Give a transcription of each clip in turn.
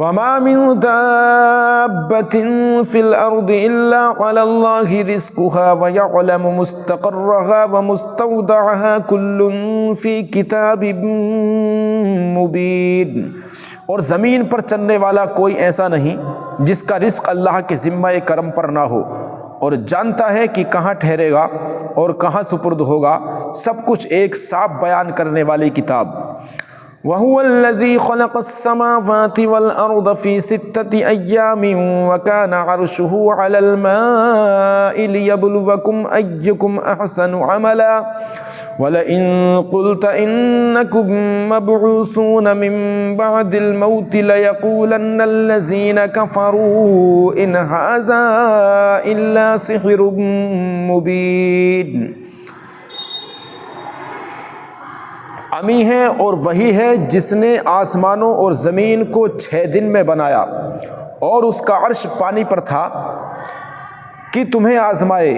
وما من دابة في الأرض إلا على الله رزقها ويعلم مستقرها ومستودعها كل في كتاب مبين۔ اور زمین پر چلنے والا کوئی ایسا نہیں جس کا رزق اللہ کے ذمہ کرم پر نہ ہو، اور جانتا ہے کہ کہاں ٹھہرے گا اور کہاں سپرد ہوگا، سب کچھ ایک صاف بیان کرنے والی کتاب۔ وَهُوَ الَّذِي خَلَقَ السَّمَاوَاتِ وَالْأَرْضَ فِي سِتَّةِ أَيَّامٍ وَكَانَ عَرْشُهُ عَلَى الْمَاءِ لِيَبْلُوَكُمْ أَيُّكُمْ أَحْسَنُ عَمَلًا وَلَئِن قُلْتَ إِنَّكُمْ مَبْعُوثُونَ مِنْ بَعْدِ الْمَوْتِ لَيَقُولَنَّ الَّذِينَ كَفَرُوا إِنْ هَذَا إِلَّا سِحْرٌ مُبِينٌ۔ امی ہے اور وہی ہے جس نے آسمانوں اور زمین کو 6 دن میں بنایا، اور اس کا عرش پانی پر تھا کہ تمہیں آزمائے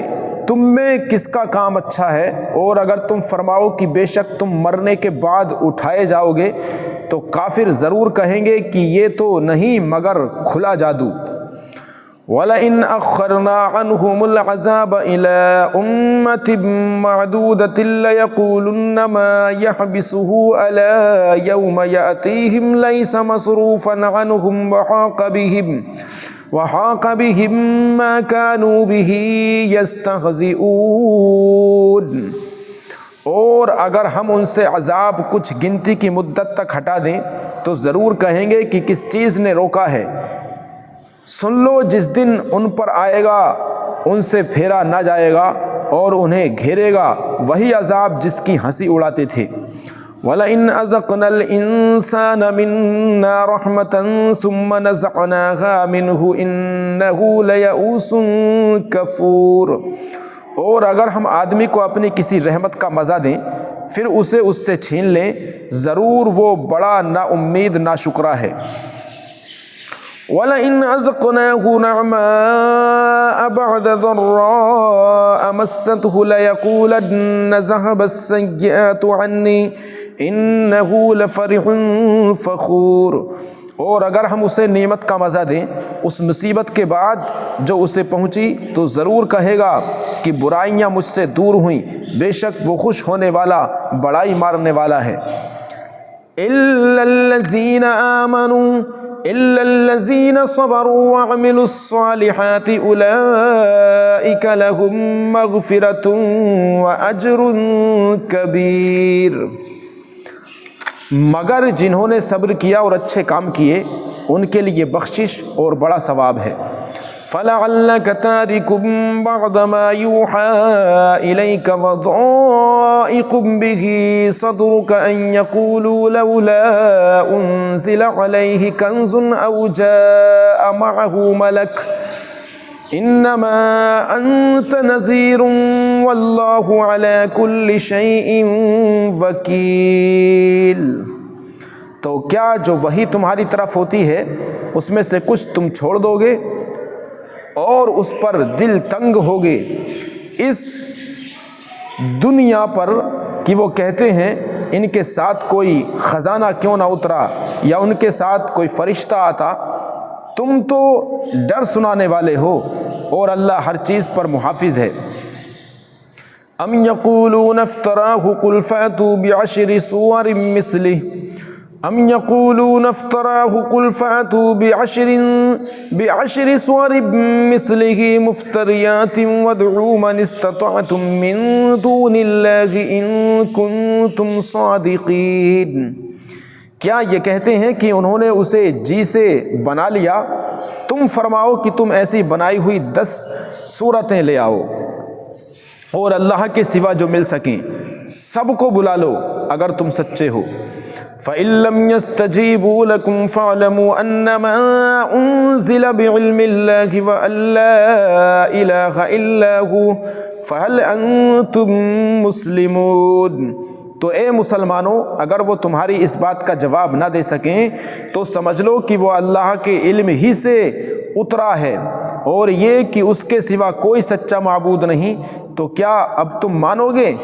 تم میں کس کا کام اچھا ہے، اور اگر تم فرماؤ کہ بے شک تم مرنے کے بعد اٹھائے جاؤ گے تو کافر ضرور کہیں گے کہ یہ تو نہیں مگر کھلا جادو۔ وَلَئِنْ أَخَّرْنَا عَنْهُمُ الْعَذَابَ إِلَىٰ أُمَّةٍ مَّعْدُودَةٍ لَيَقُولُنَّ مَا يَحْبِسُهُ أَلَا يَوْمَ يَأْتِيهِمْ لَيْسَ مَصْرُوفًا عَنْهُمْ وَحَاقَ بِهِم مَّا كَانُوا بِهِ يَسْتَهْزِئُونَ۔ اور اگر ہم ان سے عذاب کچھ گنتی کی مدت تک ہٹا دیں تو ضرور کہیں گے کہ کس چیز نے روکا ہے۔ سن لو جس دن ان پر آئے گا ان سے پھیرا نہ جائے گا اور انہیں گھیرے گا وہی عذاب جس کی ہنسی اڑاتے تھے۔ وَلَئِنْ أَذَقْنَا الْإِنسَانَ مِنَّا رَحْمَةً ثُمَّ نَزَعْنَاهَا مِنْهُ إِنَّهُ لَيَئُوسٌ كَفُورٌ۔ اور اگر ہم آدمی کو اپنی کسی رحمت کا مزہ دیں پھر اسے اس سے چھین لیں، ضرور وہ بڑا نا امید ناشکرا ہے۔ وَلَئِنْ أَذَقْنَاهُ نَعْمَاءَ بَعْدَ ضَرَّاءَ مَسَّتْهُ لَيَقُولَنَّ ذَهَبَ السَّيِّئَاتُ عَنِّي إِنَّهُ لَفَرِحٌ فَخُورٌ۔ اور اگر ہم اسے نعمت کا مزہ دیں اس مصیبت کے بعد جو اسے پہنچی تو ضرور کہے گا کہ برائیاں مجھ سے دور ہوئیں، بے شک وہ خوش ہونے والا بڑائی مارنے والا ہے۔ إِلَّا الَّذِينَ صَبَرُوا وَعَمِلُوا الصَّالِحَاتِ أُولَئِكَ لَهُم مَّغْفِرَةٌ وَأَجْرٌ كَبِيرٌ۔ مگر جنہوں نے صبر کیا اور اچھے کام کیے ان کے لیے بخشش اور بڑا ثواب ہے۔ فَلَعَلَّكَ تَارِكٌ بَعْضَ مَا يُوحَىٰ إِلَيْكَ وَضَائِقٌ بِهِ صَدْرُكَ أَن يَقُولُوا لَوْلَا أُنزِلَ عَلَيْهِ كَنزٌ أَوْ جَاءَ مَعَهُ مَلَكٌ إِنَّمَا أَنتَ نَذِيرٌ وَاللَّهُ عَلَىٰ كُلِّ شَيْءٍ وَكِيلٌ۔ تو کیا جو وحی تمہاری طرف ہوتی ہے اس میں سے کچھ تم چھوڑ دو گے اور اس پر دل تنگ ہوگے اس دنیا پر کہ وہ کہتے ہیں ان کے ساتھ کوئی خزانہ کیوں نہ اترا یا ان کے ساتھ کوئی فرشتہ آتا۔ تم تو ڈر سنانے والے ہو اور اللہ ہر چیز پر محافظ ہے۔ ام یقولون افتراہ قل فأتوا بعشر سور مثلہ ام یقولون افتراہ قل فأتوا بعشر سور مثلہ مفتریات وادعوا من استطعتم من دون اللہ ان کنتم صادقین۔ کیا یہ کہتے ہیں کہ انہوں نے اسے جی سے بنا لیا؟ تم فرماؤ کہ تم ایسی بنائی ہوئی 10 صورتیں لے آؤ اور اللہ کے سوا جو مل سکیں سب کو بلا لو اگر تم سچے ہو۔ فَإِن لَّمْ يَسْتَجِيبُوا لَكُمْ فَاعْلَمُوا أَنَّمَا أُنزِلَ بِعِلْمِ اللَّهِ وَأَن لَّا إِلَٰهَ إِلَّا هُوَ فَهَلْ أَنتُم مُّسْلِمُونَ۔ تو اے مسلمانوں اگر وہ تمہاری اس بات کا جواب نہ دے سکیں تو سمجھ لو کہ وہ اللہ کے علم ہی سے اترا ہے اور یہ کہ اس کے سوا کوئی سچا معبود نہیں، تو کیا اب تم مانو گے؟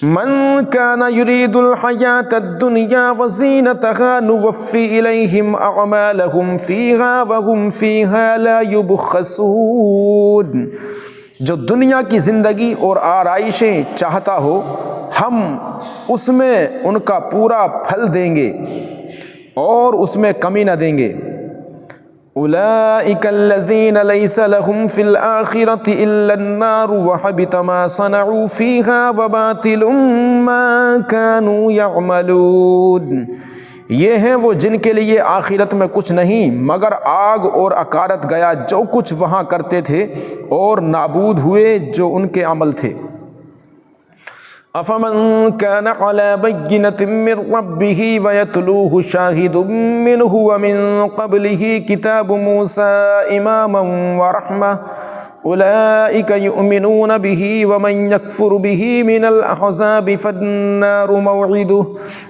من كان يريد الحياة الدنيا وزينتها نوفي إليهم أعمالهم فيها وهم فيها لا يبخسون. جو دنیا کی زندگی اور آرائشیں چاہتا ہو ہم اس میں ان کا پورا پھل دیں گے اور اس میں کمی نہ دیں گے. اولئک الذین لیس لهم فی الآخرۃ الا النار وحبط ما صنعوا فیہا وباطل ما كانوا یعملون. یہ ہیں وہ جن کے لیے آخرت میں کچھ نہیں مگر آگ اور اکارت گیا جو کچھ وہاں کرتے تھے اور نابود ہوئے جو ان کے عمل تھے. افمن كان على بينة من ربه ويتلوه شاهد منه ومن قبله كتاب موسى إماما ورحمة أولئك يؤمنون به ومن يكفر به من الأحزاب فالنار موعده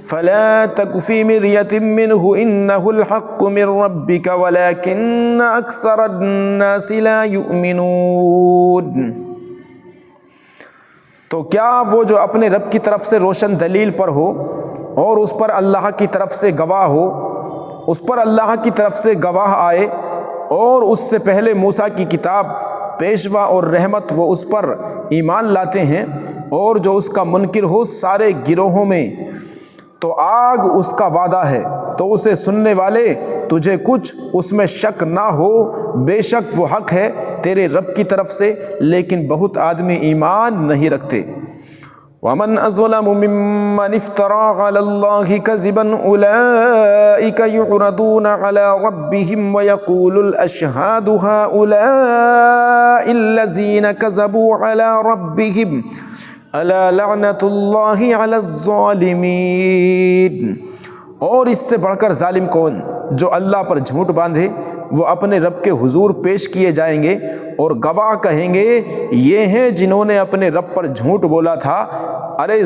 فلا تك في مرية منه إنه الحق من ربك ولكن أكثر الناس لا يؤمنون. تو کیا وہ جو اپنے رب کی طرف سے روشن دلیل پر ہو اور اس پر اللہ کی طرف سے گواہ ہو، اس پر اللہ کی طرف سے گواہ آئے اور اس سے پہلے موسیٰ کی کتاب پیشوا اور رحمت وہ اس پر ایمان لاتے ہیں، اور جو اس کا منکر ہو سارے گروہوں میں تو آگ اس کا وعدہ ہے. تو اسے سننے والے تجھے کچھ اس میں شک نہ ہو، بے شک وہ حق ہے تیرے رب کی طرف سے، لیکن بہت آدمی ایمان نہیں رکھتے. وَمَنْ أَظْلَمُ مِمَّنِ افْتَرَىٰ عَلَى اللَّهِ كَذِبًا أُولَٰئِكَ يُعْرَضُونَ عَلَىٰ رَبِّهِمْ وَيَقُولُ الْأَشْهَادُ هَٰؤُلَاءِ الَّذِينَ كَذَبُوا عَلَىٰ رَبِّهِمْ أَلَا لَعْنَةُ اللَّهِ عَلَى الظَّالِمِينَ. اور اس سے بڑھ کر ظالم کون جو اللہ پر جھوٹ باندھے، وہ اپنے رب کے حضور پیش کیے جائیں گے اور گواہ کہیں گے یہ ہیں جنہوں نے اپنے رب پر جھوٹ بولا تھا. ارے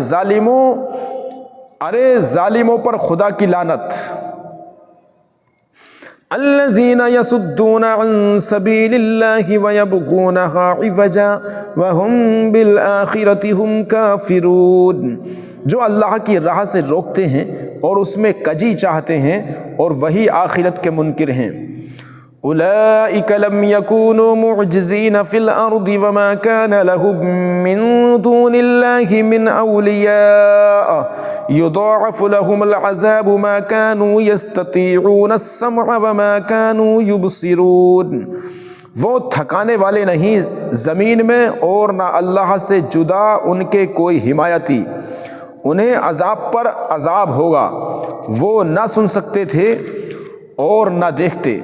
ظالموں پر خدا کی لعنت. الذین یصدون عن سبیل اللہ ویبغونہا عوجا وہم بالآخرۃ ہم کافرون. جو اللہ کی راہ سے روکتے ہیں اور اس میں کجی چاہتے ہیں اور وہی آخرت کے منکر ہیں. اولئک لم یکونوا معجزین فی الارض وما کان لهم من دون اللہ من اولیاء یضاعف لهم العذاب ما كانوا یستطیعون السمع وما كانوا یبصرون. وہ تھکانے والے نہیں زمین میں اور نہ اللہ سے جدا ان کے کوئی حمایتی. انہیں عذاب پر عذاب ہوگا، وہ نہ سن سکتے تھے اور نہ دیکھتے.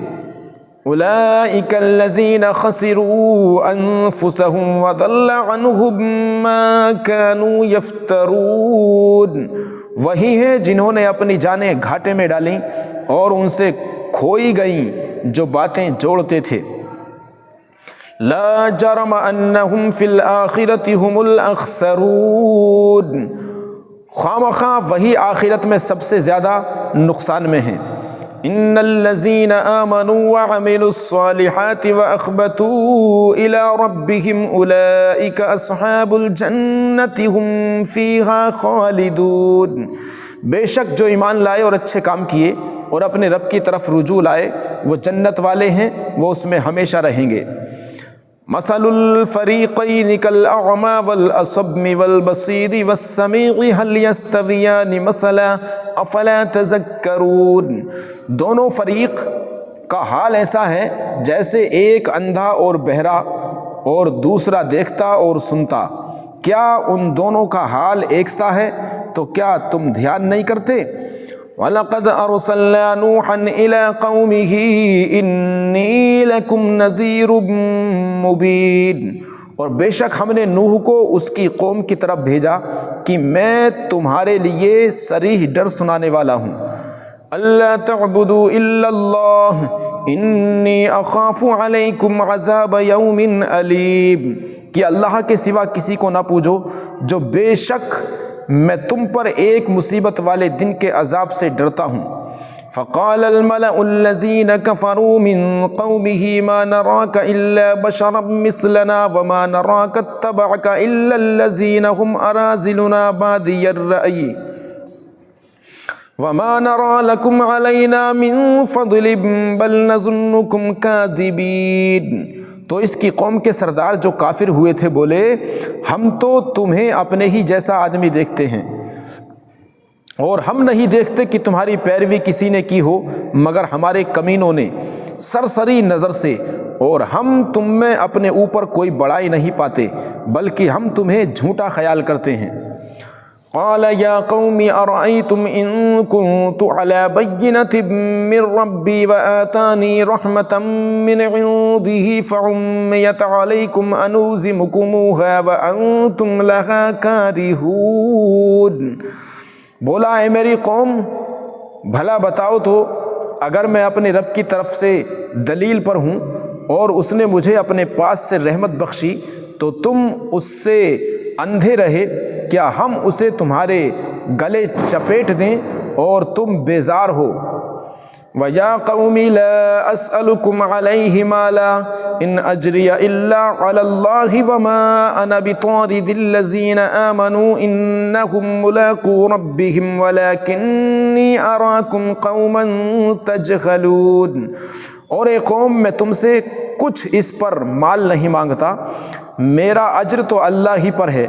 اولئک الذین خسروا انفسهم وضل عنهم ما كانوا یفترون. وہی ہیں جنہوں نے اپنی جانیں گھاٹے میں ڈالیں اور ان سے کھوئی گئیں جو باتیں جوڑتے تھے. لا جرم انہم فی الآخرۃ هم الاخسرون. خامخواہ وہی آخرت میں سب سے زیادہ نقصان میں ہیں. ان الذین آمنوا وعملوا الصالحات واخبتوا الى ربهم اولئک اصحاب الجنۃ هم فیہا خالدون. بے شک جو ایمان لائے اور اچھے کام کیے اور اپنے رب کی طرف رجوع لائے وہ جنت والے ہیں، وہ اس میں ہمیشہ رہیں گے. مثل الفریقین کالاعمی والاصم والبصیر والسمیع هل یستویان مثلا افلا تذکرون. دونوں فریق کا حال ایسا ہے جیسے ایک اندھا اور بہرا اور دوسرا دیکھتا اور سنتا. کیا ان دونوں کا حال ایک سا ہے؟ تو کیا تم دھیان نہیں کرتے؟ وَلَقَدْ أَرْسَلْنَا نُوحًا إِلَىٰ قَوْمِهِ إِنِّي لَكُمْ نَذِيرٌ مُّبِينٌ. اور بے شک ہم نے نوح کو اس کی قوم کی طرف بھیجا کہ میں تمہارے لیے صریح ڈر سنانے والا ہوں. أَلَّا تَعْبُدُوا إِلَّا اللَّهَ إِنِّي أَخَافُ عَلَيْكُمْ عَذَابَ يَوْمٍ أَلِيمٍ. کہ اللہ کے سوا کسی کو نہ پوجو، جو بے شک میں تم پر ایک مصیبت والے دن کے عذاب سے ڈرتا ہوں. فقال الملأ الذين كفروا من قومه ما نراك إلا بشرا مثلنا وما نراك اتبعك إلا الذين هم أراذلنا بادي الرأي وما نرى لكم علينا من فضل بل نظنكم كاذبين۔ تو اس کی قوم کے سردار جو کافر ہوئے تھے بولے ہم تو تمہیں اپنے ہی جیسا آدمی دیکھتے ہیں اور ہم نہیں دیکھتے کہ تمہاری پیروی کسی نے کی ہو مگر ہمارے کمینوں نے سرسری نظر سے، اور ہم تم میں اپنے اوپر کوئی بڑائی نہیں پاتے بلکہ ہم تمہیں جھوٹا خیال کرتے ہیں۔ قال یا قوم ارأيتم ان كنت على بينة من ربي وآتاني رحمة من عنده فعميت عليكم أنلزمكموها وأنتم لها كارهون۔ بولا اے میری قوم بھلا بتاؤ تو اگر میں اپنے رب کی طرف سے دلیل پر ہوں اور اس نے مجھے اپنے پاس سے رحمت بخشی تو تم اس سے اندھے رہے، کیا ہم اسے تمہارے گلے چپیٹ دیں اور تم بیزار ہو؟ وَيَا قَوْمِ لَا أَسْأَلُكُمْ عَلَيْهِ مَالًا إِنْ أَجْرِيَ إِلَّا عَلَى اللَّهِ وَمَا أَنَا بِطَارِدِ الَّذِينَ آمَنُوا إِنَّهُمْ مُلَاقُو رَبِّهِمْ وَلَكِنِّي أَرَاكُمْ قَوْمًا تَجْهَلُونَ۔ اور اے قوم میں تم سے کچھ اس پر مال نہیں مانگتا، میرا اجر تو اللہ ہی پر ہے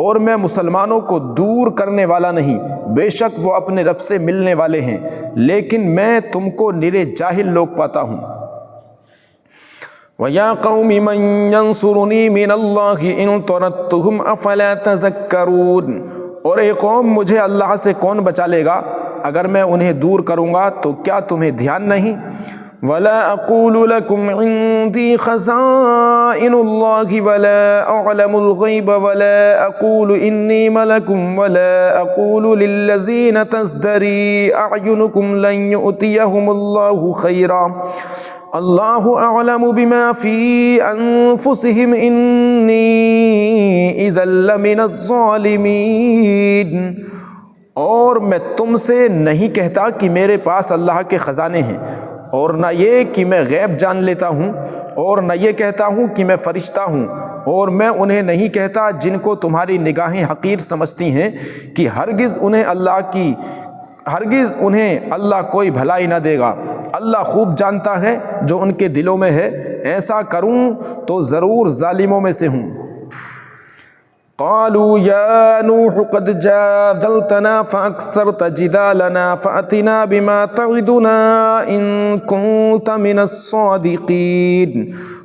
اور میں مسلمانوں کو دور کرنے والا نہیں، بے شک وہ اپنے رب سے ملنے والے ہیں، لیکن میں تم کو نرے جاہل لوگ پاتا ہوں۔ وَيَا قَوْمِ مَنْ يَنْصُرُنِي مِنَ اللَّهِ إِنْ طَرَدتُّهُمْ أَفَلَا تَذَكَّرُونَ۔ اور اے قوم مجھے اللہ سے کون بچا لے گا؟ اگر میں انہیں دور کروں گا تو کیا تمہیں دھیان نہیں؟ وَلَا أَقُولُ لَكُمْ عِنْدِي خَزَائِنُ اللَّهِ وَلَا أَعْلَمُ الْغَيْبَ وَلَا أَقُولُ إِنِّي مَلَكٌ وَلَا أَقُولُ لِلَّذِينَ تَزْدَرِي أَعْيُنُكُمْ لَنْ يُؤْتِيَهُمُ اللَّهُ خَيْرًا اللَّهُ أَعْلَمُ بِمَا فِي أَنفُسِهِمْ إِنِّي إِذًا لَّمِنَ الظَّالِمِينَ۔ اور میں تم سے نہیں کہتا کہ میرے پاس اللہ کے خزانے ہیں، اور نہ یہ کہ میں غیب جان لیتا ہوں، اور نہ یہ کہتا ہوں کہ میں فرشتہ ہوں، اور میں انہیں نہیں کہتا جن کو تمہاری نگاہیں حقیر سمجھتی ہیں کہ ہرگز انہیں اللہ کوئی بھلائی نہ دے گا۔ اللہ خوب جانتا ہے جو ان کے دلوں میں ہے، ایسا کروں تو ضرور ظالموں میں سے ہوں۔ قالوا يا نوح قد جادلتنا فأكثرت جدالنا فأتنا بما تعدنا إن كنت من الصادقين۔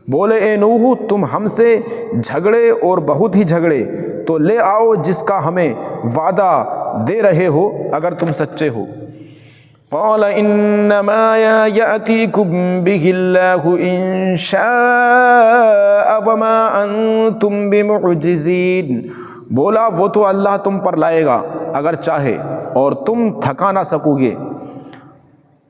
بولے اے نوح تم ہم سے جھگڑے اور بہت ہی جھگڑے، تو لے آؤ جس کا ہمیں وعدہ دے رہے ہو اگر تم سچے ہو۔ قال انما يأتيكم به الله ان شاء وما انتم بمعجزين۔ بولا وہ تو اللہ تم پر لائے گا اگر چاہے، اور تم تھکا نہ سکو گے۔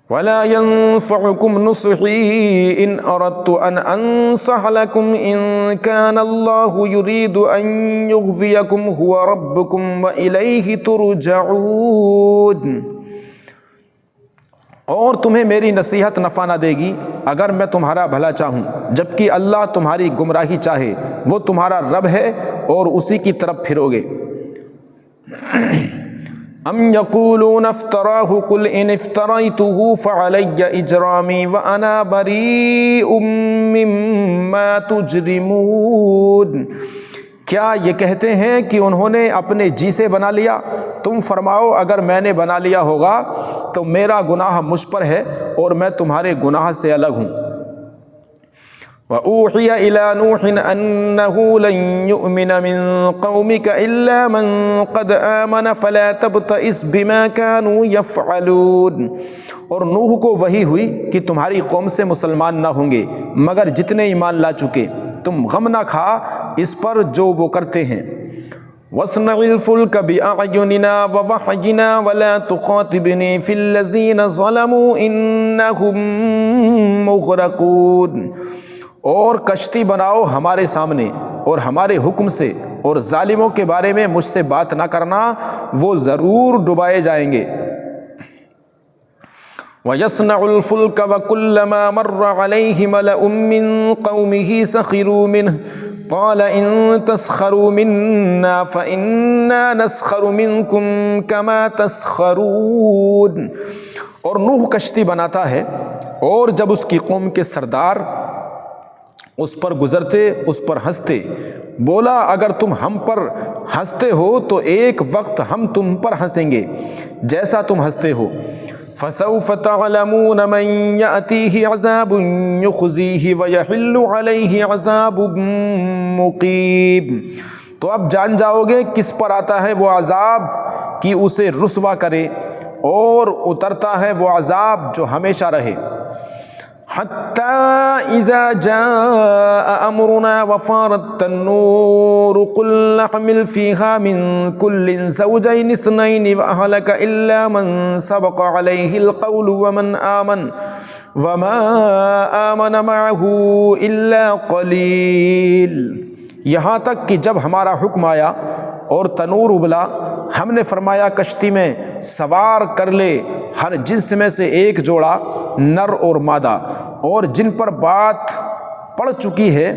ولا ينفعكم نصحي ان اردت ان انصح لكم ان كان الله يريد ان يغويكم هو ربكم واليه ترجعون۔ اور تمہیں میری نصیحت نفع نہ دے گی اگر میں تمہارا بھلا چاہوں، جبکہ اللہ تمہاری گمراہی چاہے، وہ تمہارا رب ہے اور اسی کی طرف پھرو گے۔ ام یقولون افتراہ قل ان افتریتہ فعلی اجرامی وانا بریء مما تجرمون۔ کیا یہ کہتے ہیں کہ انہوں نے اپنے جی سے بنا لیا؟ تم فرماؤ اگر میں نے بنا لیا ہوگا تو میرا گناہ مجھ پر ہے اور میں تمہارے گناہ سے الگ ہوں۔ وَأُوحِيَ إِلَى نُوحٍ أَنَّهُ لَن يُؤْمِنَ مِن قَوْمِكَ إِلَّا مَن قَدْ آمَنَ فَلَا تَبْتَئِسْ بِمَا كَانُوا يَفْعَلُونَ۔ اور نوح کو وحی ہوئی کہ تمہاری قوم سے مسلمان نہ ہوں گے مگر جتنے ایمان لا چکے، تم غم نہ کھا اس پر جو وہ کرتے ہیں۔ وَاصْنَعِ الْفُلْكَ بِأَعْيُنِنَا وَوَحْيِنَا وَلَا تُخَاطِبْنِي فِي الَّذِينَ ظَلَمُوا إِنَّهُمْ مُغْرَقُونَ۔ اور کشتی بناؤ ہمارے سامنے اور ہمارے حکم سے، اور ظالموں کے بارے میں مجھ سے بات نہ کرنا، وہ ضرور ڈبائے جائیں گے۔ وَيَصْنَعُ الْفُلْكَ وَكُلَّمَا مَرَّ عَلَيْهِ مَلَأٌ مِّن قَوْمِهِ سَخِرُوا مِنْهُ قَالَ إِن تَسْخَرُوا مِنَّا فَإِنَّا نَسْخَرُ مِنكُمْ كَمَا تَسْخَرُونَ۔ اور نوح کشتی بناتا ہے، اور جب اس کی قوم کے سردار اس پر گزرتے اس پر ہنستے، بولا اگر تم ہم پر ہنستے ہو تو ایک وقت ہم تم پر ہنسیں گے جیسا تم ہنستے ہو۔ فَسَوْفَ تَعْلَمُونَ مَن يَأْتِيهِ عَذَابٌ يُخْزِيهِ وَيَحِلُّ عَلَيْهِ عَذَابٌ مُقِيمٌ۔ تو اب جان جاؤ گے کس پر آتا ہے وہ عذاب کہ اسے رسوا کرے، اور اترتا ہے وہ عذاب جو ہمیشہ رہے۔ حَتَّى إِذَا جَاءَ أَمْرُنَا وَفَارَتِ النُّورُ قُلْ نَحْمِلُ فِيهَا مِن كُلٍّ زَوْجَيْنِ اثْنَيْنِ وَأَهْلَكَ إِلَّا مَن سَبَقَ عَلَيْهِ الْقَوْلُ وَمَا آمَنَ مَعَهُ إِلَّا قَلِيلٌ۔ یہاں تک کہ جب ہمارا حکم آیا اور تنور ابلا، ہم نے فرمایا کشتی میں سوار کر لے ہر جنس میں سے ایک جوڑا، نر اور مادہ، اور جن پر بات پڑ چکی ہے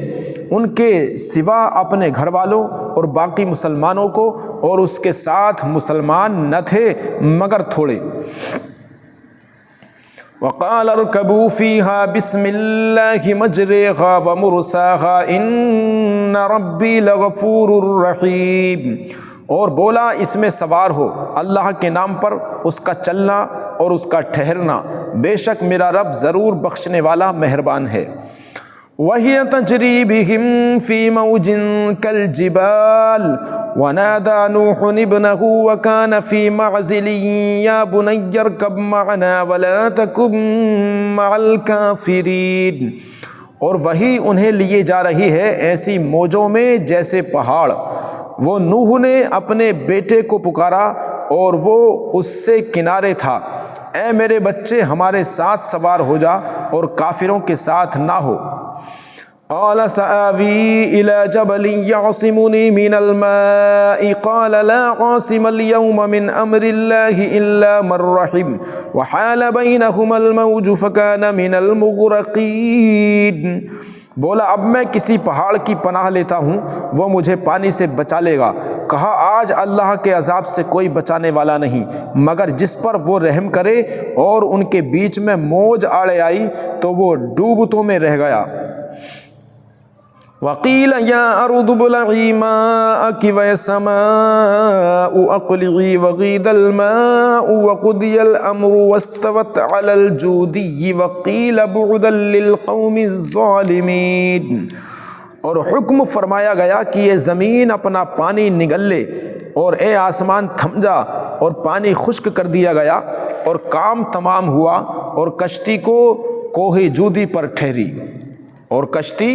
ان کے سوا اپنے گھر والوں اور باقی مسلمانوں کو، اور اس کے ساتھ مسلمان نہ تھے مگر تھوڑے۔ وَقَالَ ارْكَبُوا فِيهَا بِسْمِ اللَّهِ مَجْرَاهَا وَمُرْسَاهَا إِنَّ رَبِّي لَغَفُورٌ رَحِيمٌ۔ اور بولا اس میں سوار ہو اللہ کے نام پر، اس کا چلنا اور اس کا ٹھہرنا، بے شک میرا رب ضرور بخشنے والا مہربان ہے۔ وَهِيَ تَجْرِي بِهِمْ فِي مَوْجٍ كَالْجِبَالِ وَنَادَى نُوحٌ ابْنَهُ وَكَانَ فِي مَعْزِلٍ يَا بُنَيَّ ارْكَبْ مَعَنَا وَلَا تَكُن مَّعَ الْكَافِرِينَ۔ اور وہی انہیں لیے جا رہی ہے ایسی موجوں میں جیسے پہاڑ۔ وہ نوح نے اپنے بیٹے کو پکارا اور وہ اس سے کنارے تھا، اے میرے بچے ہمارے ساتھ سوار ہو جا اور کافروں کے ساتھ نہ ہو۔ قال سآوی إلى جبل يعصمني من الماء قال لا عاصم اليوم من أمر الله إلا من رحم وحال بينهما الموج فكان من المغرقين۔ بولا اب میں کسی پہاڑ کی پناہ لیتا ہوں، وہ مجھے پانی سے بچا لے گا۔ کہا آج اللہ کے عذاب سے کوئی بچانے والا نہیں مگر جس پر وہ رحم کرے، اور ان کے بیچ میں موج آڑے آئی تو وہ ڈوبتوں میں رہ گیا۔ وَقِيلَ يَا أَرْضُ ابْلَعِي مَاءَكِ وَيَا السَّمَاءُ أَقْلِعِي وَغِيضَ الْمَاءُ وَقُضِيَ الْأَمْرُ وَاسْتَوَتْ عَلَى الْجُودِيِّ وَقِيلَ بُعْدًا لِلْقَوْمِ الظَّالِمِينَ۔ اور حکم فرمایا گیا کہ یہ زمین اپنا پانی نگل لے، اور اے آسمان تھم جا، اور پانی خشک کر دیا گیا، اور کام تمام ہوا، اور کشتی کو کوہ جودی پر ٹھہری، اور کشتی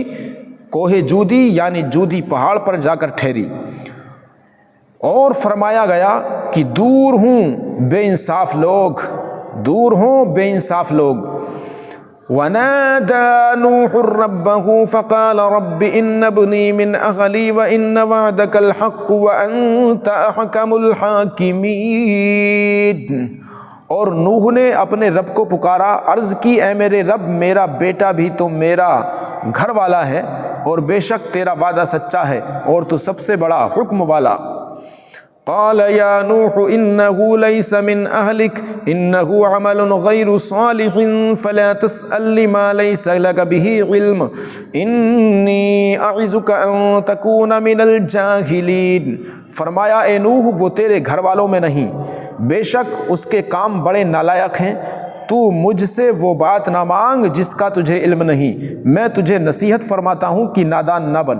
کوہ جودی یعنی جودی پہاڑ پر جا کر ٹھہری۔ اور فرمایا گیا کہ دور ہوں بے انصاف لوگ، دور ہوں بے انصاف لوگ۔ وَنَادَى نُوحٌ رَبَّهُ فَقَالَ رَبِّ إِنَّ ابْنِي مِنْ أَهْلِي وَإِنَّ وَعْدَكَ الْحَقُّ وَأَنْتَ أَحْكَمُ الْحَاكِمِينَ۔ اور نوح نے اپنے رب کو پکارا، عرض کی اے میرے رب میرا بیٹا بھی تو میرا گھر والا ہے، اور بے شک تیرا وعدہ سچا ہے اور تو سب سے بڑا حکم والا۔ قال یا نوح انه ليس من اهلك انه عمل غير صالح فلا تسأل ما ليس لك به علم انی اعظك ان تكون من الجاہلین۔ فرمایا اے نوح وہ تیرے گھر والوں میں نہیں، بے شک اس کے کام بڑے نالائق ہیں، تو مجھ سے وہ بات نہ مانگ جس کا تجھے علم نہیں، میں تجھے نصیحت فرماتا ہوں کہ نادان نہ بن۔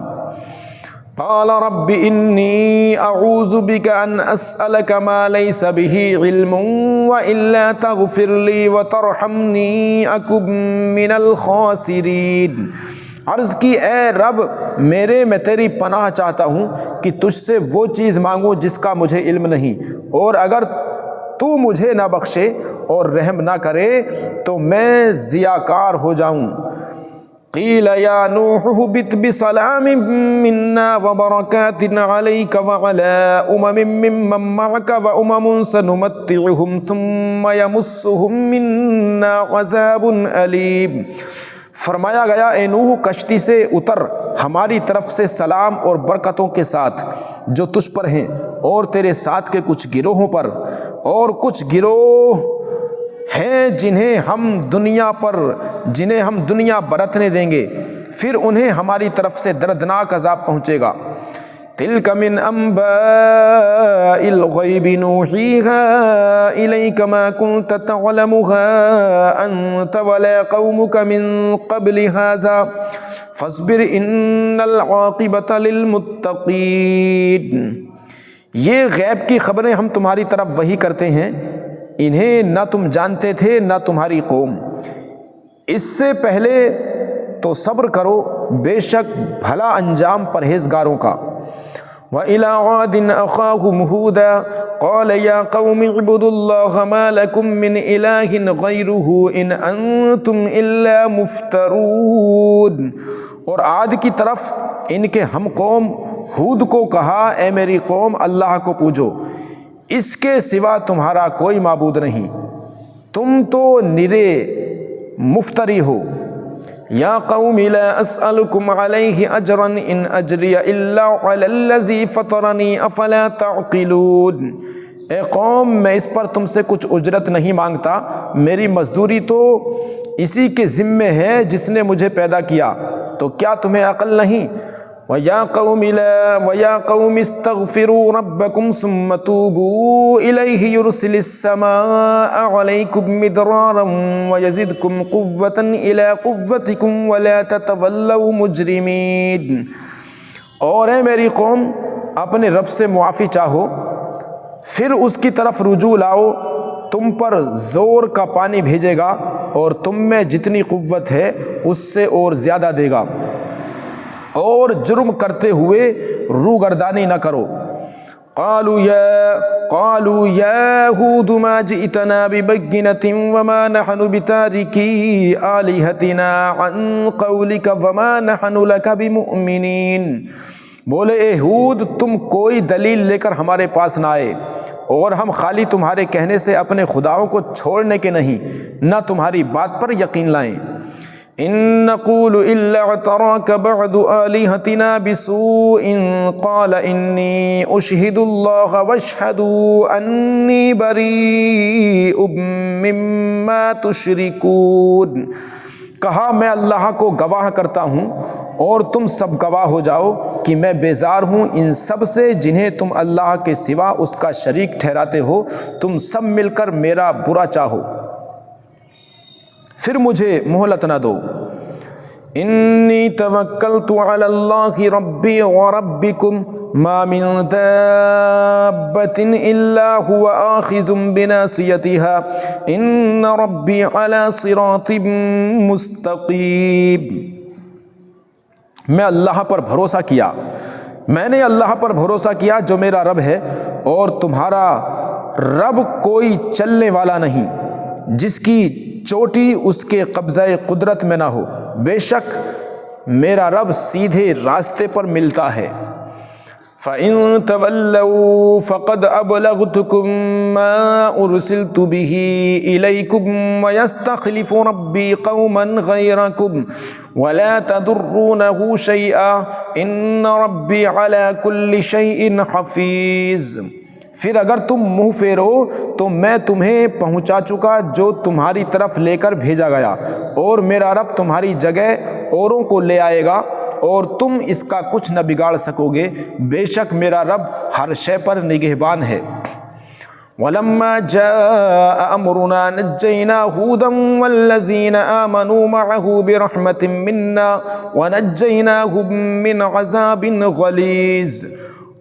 قال رب انی اعوذ بک ان اسألک ما لیس به علم والا تغفر لی وترحمنی اکن من الخاسرین۔ عرض کی اے رب میں تیری پناہ چاہتا ہوں کہ تجھ سے وہ چیز مانگوں جس کا مجھے علم نہیں، اور اگر تو مجھے نہ بخشے اور رحم نہ کرے تو میں ضیاء کار ہو جاؤں۔ قیل یا نوح اہبط بسلام منا وبرکات علیک وعلی ممن معک وامم سنمتعہم ثم یمسہم منا عذاب علیم۔ فرمایا گیا اے نوح کشتی سے اتر ہماری طرف سے سلام اور برکتوں کے ساتھ جو تجھ پر ہیں اور تیرے ساتھ کے کچھ گروہوں پر، اور کچھ گروہ ہیں جنہیں ہم دنیا برتنے دیں گے، پھر انہیں ہماری طرف سے دردناک عذاب پہنچے گا۔ تلک من انباء الغیب نوحیها الیک ما کنت تعلمها انت ولا قومک من قبل هذا فاصبر ان العاقبۃ للمتقین۔ یہ غیب کی خبریں ہم تمہاری طرف وحی کرتے ہیں، انہیں نہ تم جانتے تھے نہ تمہاری قوم، اس سے پہلے تو صبر کرو، بے شک بھلا انجام پرہیزگاروں کا۔ وَإِلَىٰ عَادٍ أَخَاهُمْ هُودًا قَالَ يَا قَوْمِ اعْبُدُوا اللَّهَ مَا لَكُم مِّنْ إِلَٰهٍ غَيْرُهُ إِنْ أَنتُمْ إِلَّا مُفْتَرُونَ۔ اور عاد کی طرف ان کے ہم قوم ہود کو کہا اے میری قوم اللہ کو پوجو، اس کے سوا تمہارا کوئی معبود نہیں، تم تو نرے مفتری ہو۔ یا قوم لا اسألکم علیہ اجرا ان اجری الا علی الذی فطرنی افلا تعقلون۔ اے قوم میں اس پر تم سے کچھ اجرت نہیں مانگتا، میری مزدوری تو اسی کے ذمے ہے جس نے مجھے پیدا کیا، تو کیا تمہیں عقل نہیں؟ وَيَا قَوْمِ اسْتَغْفِرُوا رَبَّكُمْ ثُمَّ تُوبُوا إِلَيْهِ يُرْسِلِ السَّمَاءَ عَلَيْكُمْ مِدْرَارًا وَيَزِدْكُمْ قُوَّةً إِلَىٰ قُوَّتِكُمْ وَلَا تَتَوَلَّوْا مُجْرِمِينَ۔ اور اے میری قوم اپنے رب سے معافی چاہو، پھر اس کی طرف رجوع لاؤ، تم پر زور کا پانی بھیجے گا اور تم میں جتنی قوت ہے اس سے اور زیادہ دے گا، اور جرم کرتے ہوئے روگردانی نہ کرو۔ قالوا یا ہود ما جئتنا ببینۃ وما نحن بتارکی آلہتنا عن قولک وما نحن لک بمؤمنین۔ بولے اے ہود تم کوئی دلیل لے کر ہمارے پاس نہ آئے، اور ہم خالی تمہارے کہنے سے اپنے خداؤں کو چھوڑنے کے نہیں، نہ تمہاری بات پر یقین لائیں۔ ان نقول الا اعتراك بعض آلهتنا بسوء قال انی اشهد الله واشهدوا انی بریء مما تشرکون۔ کہا میں اللہ کو گواہ کرتا ہوں اور تم سب گواہ ہو جاؤ کہ میں بیزار ہوں ان سب سے جنہیں تم اللہ کے سوا اس کا شریک ٹھہراتے ہو، تم سب مل کر میرا برا چاہو، پھر مجھے مہلت نہ دو۔ انی توکلت علی اللہ ربی وربکم ما من دابۃ الا هو آخذ بناصیتها ان ربی علی صراط مستقیم۔ میں اللہ پر بھروسہ کیا، میں نے اللہ پر بھروسہ کیا جو میرا رب ہے، اور تمہارا رب کوئی چلنے والا نہیں جس کی چوٹی اس کے قبضہ قدرت میں نہ ہو، بے شک میرا رب سیدھے راستے پر ملتا ہے۔ فَإِن تَوَلَّوْا فَقَدْ أَبْلَغْتُكُم مَّا أُرْسِلْتُ بِهِ إِلَيْكُمْ وَيَسْتَخْلِفُ رَبِّي قَوْمًا غَيْرَكُمْ وَلَا تَضُرُّونَهُ شَيْئًا إِنَّ رَبِّي عَلَىٰ كُلِّ شَيْءٍ حَفِيظٌ۔ پھر اگر تم منہ پھیرو تو میں تمہیں پہنچا چکا جو تمہاری طرف لے کر بھیجا گیا، اور میرا رب تمہاری جگہ اوروں کو لے آئے گا، اور تم اس کا کچھ نہ بگاڑ سکو گے، بے شک میرا رب ہر شے پر نگہبان ہے۔ وَلَمَّا جَاءَ أَمْرُنَا نَجَّيْنَا هُودًا وَالَّذِينَ آمَنُوا مَعَهُ بِرَحْمَةٍ مِّنَّا وَنَجَّيْنَاهُم مِّنْ عَذَابٍ غَلِيظٍ۔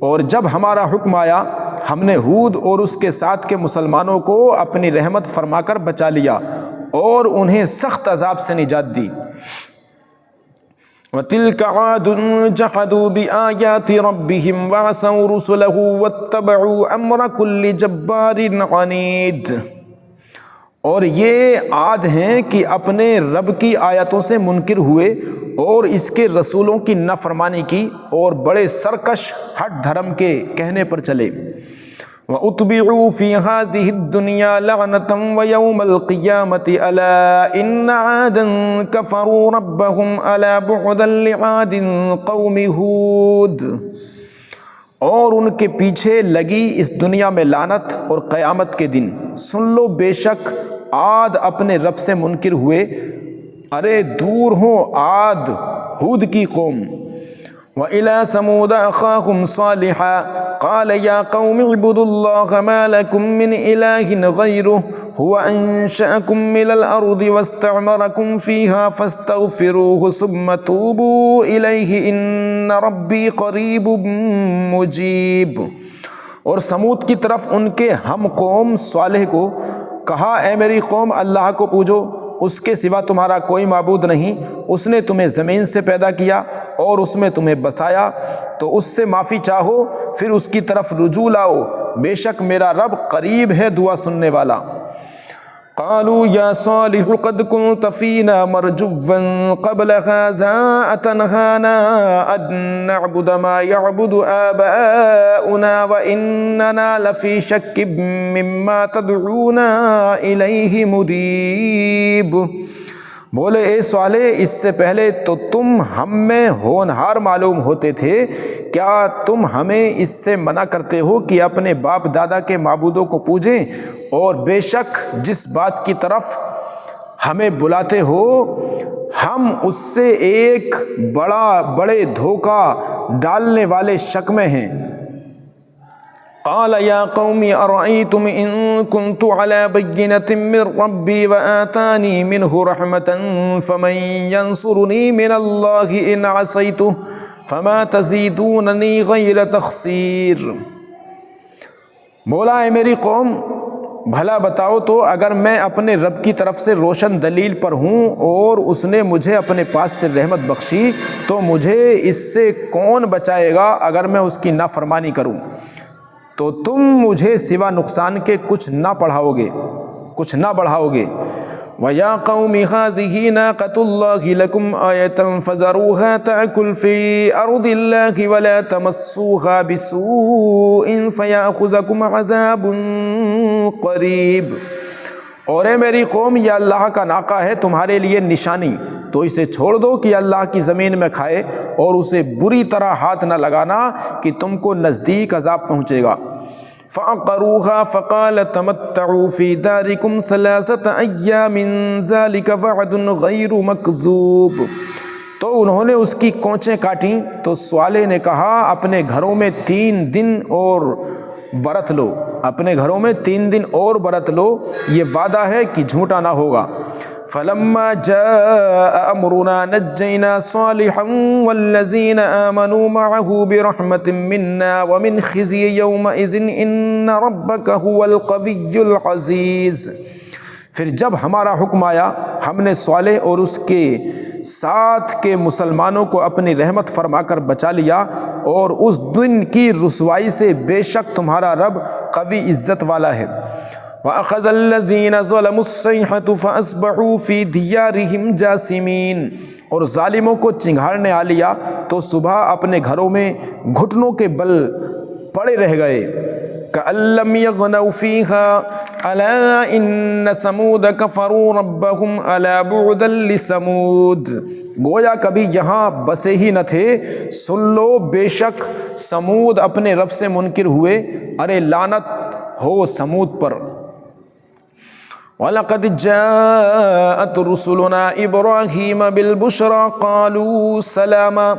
اور جب ہمارا حکم آیا ہم نے ہود اور اس کے ساتھ کے مسلمانوں کو اپنی رحمت فرما کر بچا لیا اور انہیں سخت عذاب سے نجات دی۔ وَتِلْكَ عَادٌ جَحَدُوا بِآيَاتِ رَبِّهِمْ وَعَصَوْا رُسُلَهُ وَاتَّبَعُوا أَمْرَ كُلِّ جَبَّارٍ عَنِيدٍ۔ اور یہ عاد ہیں کہ اپنے رب کی آیتوں سے منکر ہوئے اور اس کے رسولوں کی نافرمانی کی اور بڑے سرکش ہٹ دھرم کے کہنے پر چلے۔ وَأُتْبِعُوا فِي هَذِهِ الدُّنْيَا لَعْنَةً وَيَوْمَ الْقِيَامَةِ أَلَا إِنَّ عَادًا كَفَرُوا رَبَّهُمْ أَلَا بُعْدًا لِعَادٍ قَوْمِ هُودٍ۔ اور ان کے پیچھے لگی اس دنیا میں لعنت اور قیامت کے دن۔ سن لو بے شک عاد اپنے رب سے منکر ہوئے، ارے دور ہوں عاد ہود کی قوم۔ وَإِلَى ثَمُودَ أَخَاهُمْ صَالِحًا قَالَ يَا قَوْمِ اعْبُدُوا اللَّهَ مَا لَكُم مِّنْ إِلَٰهٍ غَيْرُهُ هُوَ أَنشَأَكُم مِّنَ الْأَرْضِ وَاسْتَعْمَرَكُمْ فِيهَا فَاسْتَغْفِرُوهُ ثُمَّ تُوبُوا إِلَيْهِ إِنَّ رَبِّي قَرِيبٌ مُّجِيبٌ۔ اور سمود کی طرف ان کے ہم قوم صالح کو کہا، اے میری قوم اللہ کو پوجو، اس کے سوا تمہارا کوئی معبود نہیں۔ اس نے تمہیں زمین سے پیدا کیا اور اس میں تمہیں بسایا، تو اس سے معافی چاہو، پھر اس کی طرف رجوع لاؤ، بے شک میرا رب قریب ہے دعا سننے والا۔ قالوا یا صالح قد كنت فینا مرجوا قبل هذا اتنهانا ان نعبد ما يعبد آباؤنا واننا لفی شک مما تدعونا الیہ مریب۔ بولے اے صالح، اس سے پہلے تو تم ہم میں ہونہار معلوم ہوتے تھے، کیا تم ہمیں اس سے منع کرتے ہو کہ اپنے باپ دادا کے معبودوں کو پوجیں؟ اور بے شک جس بات کی طرف ہمیں بلاتے ہو ہم اس سے ایک بڑے دھوکہ ڈالنے والے شک میں ہیں۔ قال یا قوم ارأیتم ان کنت علی بینۃ من ربی وآتانی منہ رحمۃ فمن ینصرنی من اللہ ان عصیتہ فما تزیدوننی غیر تخسیر۔ بولا اے میری قوم، بھلا بتاؤ تو اگر میں اپنے رب کی طرف سے روشن دلیل پر ہوں اور اس نے مجھے اپنے پاس سے رحمت بخشی تو مجھے اس سے کون بچائے گا اگر میں اس کی نافرمانی کروں؟ تو تم مجھے سوا نقصان کے کچھ نہ بڑھاؤ گے۔ وَيَا قَوْمِ هَٰذِهِ نَاقَةُ اللَّهِ لَكُمْ آيَةً فَذَرُوهَا تَأْكُلْ فِي أَرْضِ اللَّهِ وَلَا تَمَسُّوهَا بِسُوءٍ فَيَأْخُذَكُمْ عَذَابٌ قَرِيبٌ۔ اور اے میری قوم، یہ اللہ کا ناقہ ہے تمہارے لیے نشانی، تو اسے چھوڑ دو کہ اللہ کی زمین میں کھائے، اور اسے بری طرح ہاتھ نہ لگانا کہ تم کو نزدیک عذاب پہنچے گا۔ فَعَقَرُوهَا فَقَالَ تَمَتَّعُوا فِي دَارِكُمْ ثَلَاثَةَ أَيَّامٍ ذَلِكَ وَعْدٌ غَيْرُ مَكْذُوبٍ۔ تو انہوں نے اس کی کونچیں کاٹیں، تو صالح نے کہا اپنے گھروں میں 3 دن اور برت لو، یہ وعدہ ہے کہ جھوٹا نہ ہوگا۔ فَلَمَّا جَاءَ أَمْرُنَا نَجَّيْنَا صَالِحًا وَالَّذِينَ آمَنُوا مَعَهُ بِرَحْمَةٍ مِّنَّا وَمِنْ خِزْيِ يَوْمَئِذٍ إِنَّ رَبَّكَ هُوَ الْقَوِيُّ الْعَزِيزُ۔ پھر جب ہمارا حکم آیا، ہم نے صالح اور اس کے ساتھ کے مسلمانوں کو اپنی رحمت فرما کر بچا لیا، اور اس دن کی رسوائی سے بے شک تمہارا رب قوی عزت والا ہے۔ وَأَخَذَ الَّذِينَ ظَلَمُوا الصَّيْحَةُ فَأَصْبَحُوا فِي دِيَارِهِمْ جَاثِمِينَ۔ اور ظالموں کو چنگھاڑ نے آ لیا تو صبح اپنے گھروں میں گھٹنوں کے بل پڑے رہ گئے۔ كَأَن لَّمْ يَغْنَوْا فِيهَا أَلَا إِنَّ ثَمُودَ كَفَرُوا رَبَّهُمْ أَلَا بُعْدًا لِّثَمُودَ۔ گویا کبھی یہاں بسے ہی نہ تھے، سن لو بے شک سمود اپنے رب سے منکر ہوئے، ارے لعنت ہو سمود پر۔ وَلَقَدْ جَاءَتْ رُسُلُنَا إِبْرَاهِيمَ بِالْبُشْرَىٰ قَالُوا سَلَامًا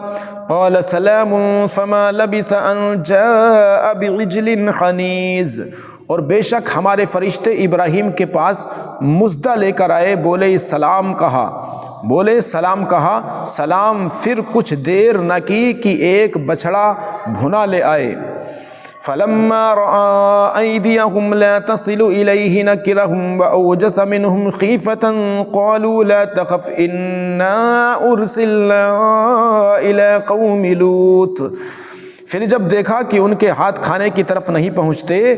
قَالَ سَلَامٌ فَمَا لَبِثَ أَن جَاءَ بِعِجْلٍ حَنِيذٍ۔ اور بے شک ہمارے فرشتے ابراہیم کے پاس مژدہ لے کر آئے، بولے سلام کہا، سلام پھر کچھ دیر نہ کی کہ ایک بچھڑا بھنا لے آئے۔ فَلَمَّا رَأَىٰ أَيْدِيَهُمْ لَا تَصِلُ إِلَيْهِ نَكِرَهُمْ وَأَوْجَسَ مِنْهُمْ خِيفَةً قَالُوا لَا تَخَفْ إِنَّا أُرْسِلْنَا إِلَىٰ قَوْمِ لُوطٍ۔ پھر جب دیکھا کہ ان کے ہاتھ کھانے کی طرف نہیں پہنچتے،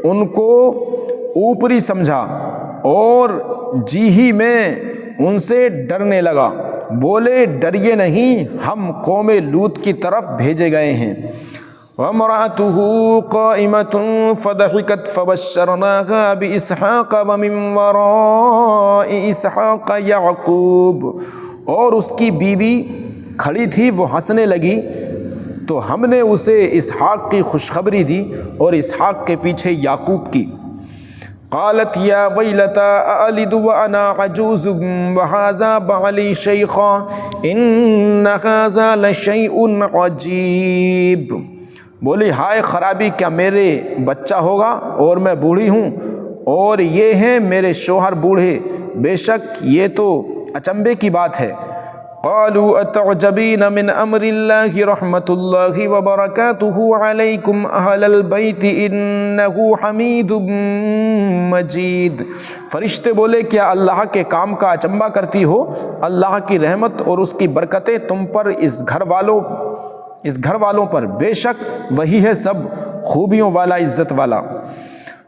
ان کو اوپری سمجھا اور جی ہی میں ان سے ڈرنے لگا، بولے ڈریے نہیں، ہم قوم لوط کی طرف بھیجے گئے ہیں۔ وَامْرَأَتُهُ قَائِمَةٌ فَضَحِكَتْ فَبَشَّرْنَاهَا بِإِسْحَاقَ وَمِن وَرَاءِ إِسْحَاقَ يَعْقُوبَ، اور اس کی بیوی کھڑی تھی، وہ ہنسنے لگی تو ہم نے اسے اسحاق کی خوشخبری دی اور اسحاق کے پیچھے یعقوب کی۔ قالت یا ویلتا أألد وأنا عجوز وهذا بعلی شیخا إن هذا لشیء عجیب، بولی ہائے خرابی، کیا میرے بچہ ہوگا اور میں بوڑھی ہوں، اور یہ ہیں میرے شوہر بوڑھے، بے شک یہ تو اچنبے کی بات ہے۔ قالوا اتعجبین من امر اللہ رحمت اللہ وبرکاتہ علیکم اہل البیت انہ حمید مجید، فرشتے بولے کیا اللہ کے کام کا اچنبا کرتی ہو؟ اللہ کی رحمت اور اس کی برکتیں تم پر، اس گھر والوں پر، بے شک وہی ہے سب خوبیوں والا، عزت والا۔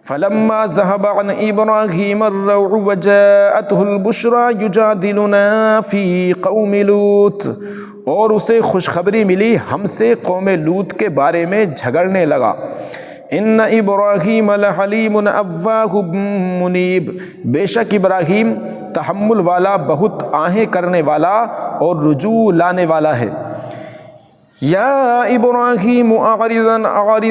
فلما ذهب عن ابراہیم الروع وجاءته البشرى یجادلنا فی قوم لوط، اور اسے خوشخبری ملی ہم سے قوم لوط کے بارے میں جھگڑنے لگا۔ ان ابراہیم لحلیم اواہ منیب، بے شک ابراہیم تحمل والا، بہت آہیں کرنے والا اور رجوع لانے والا ہے۔ یا ابراہیم اعرض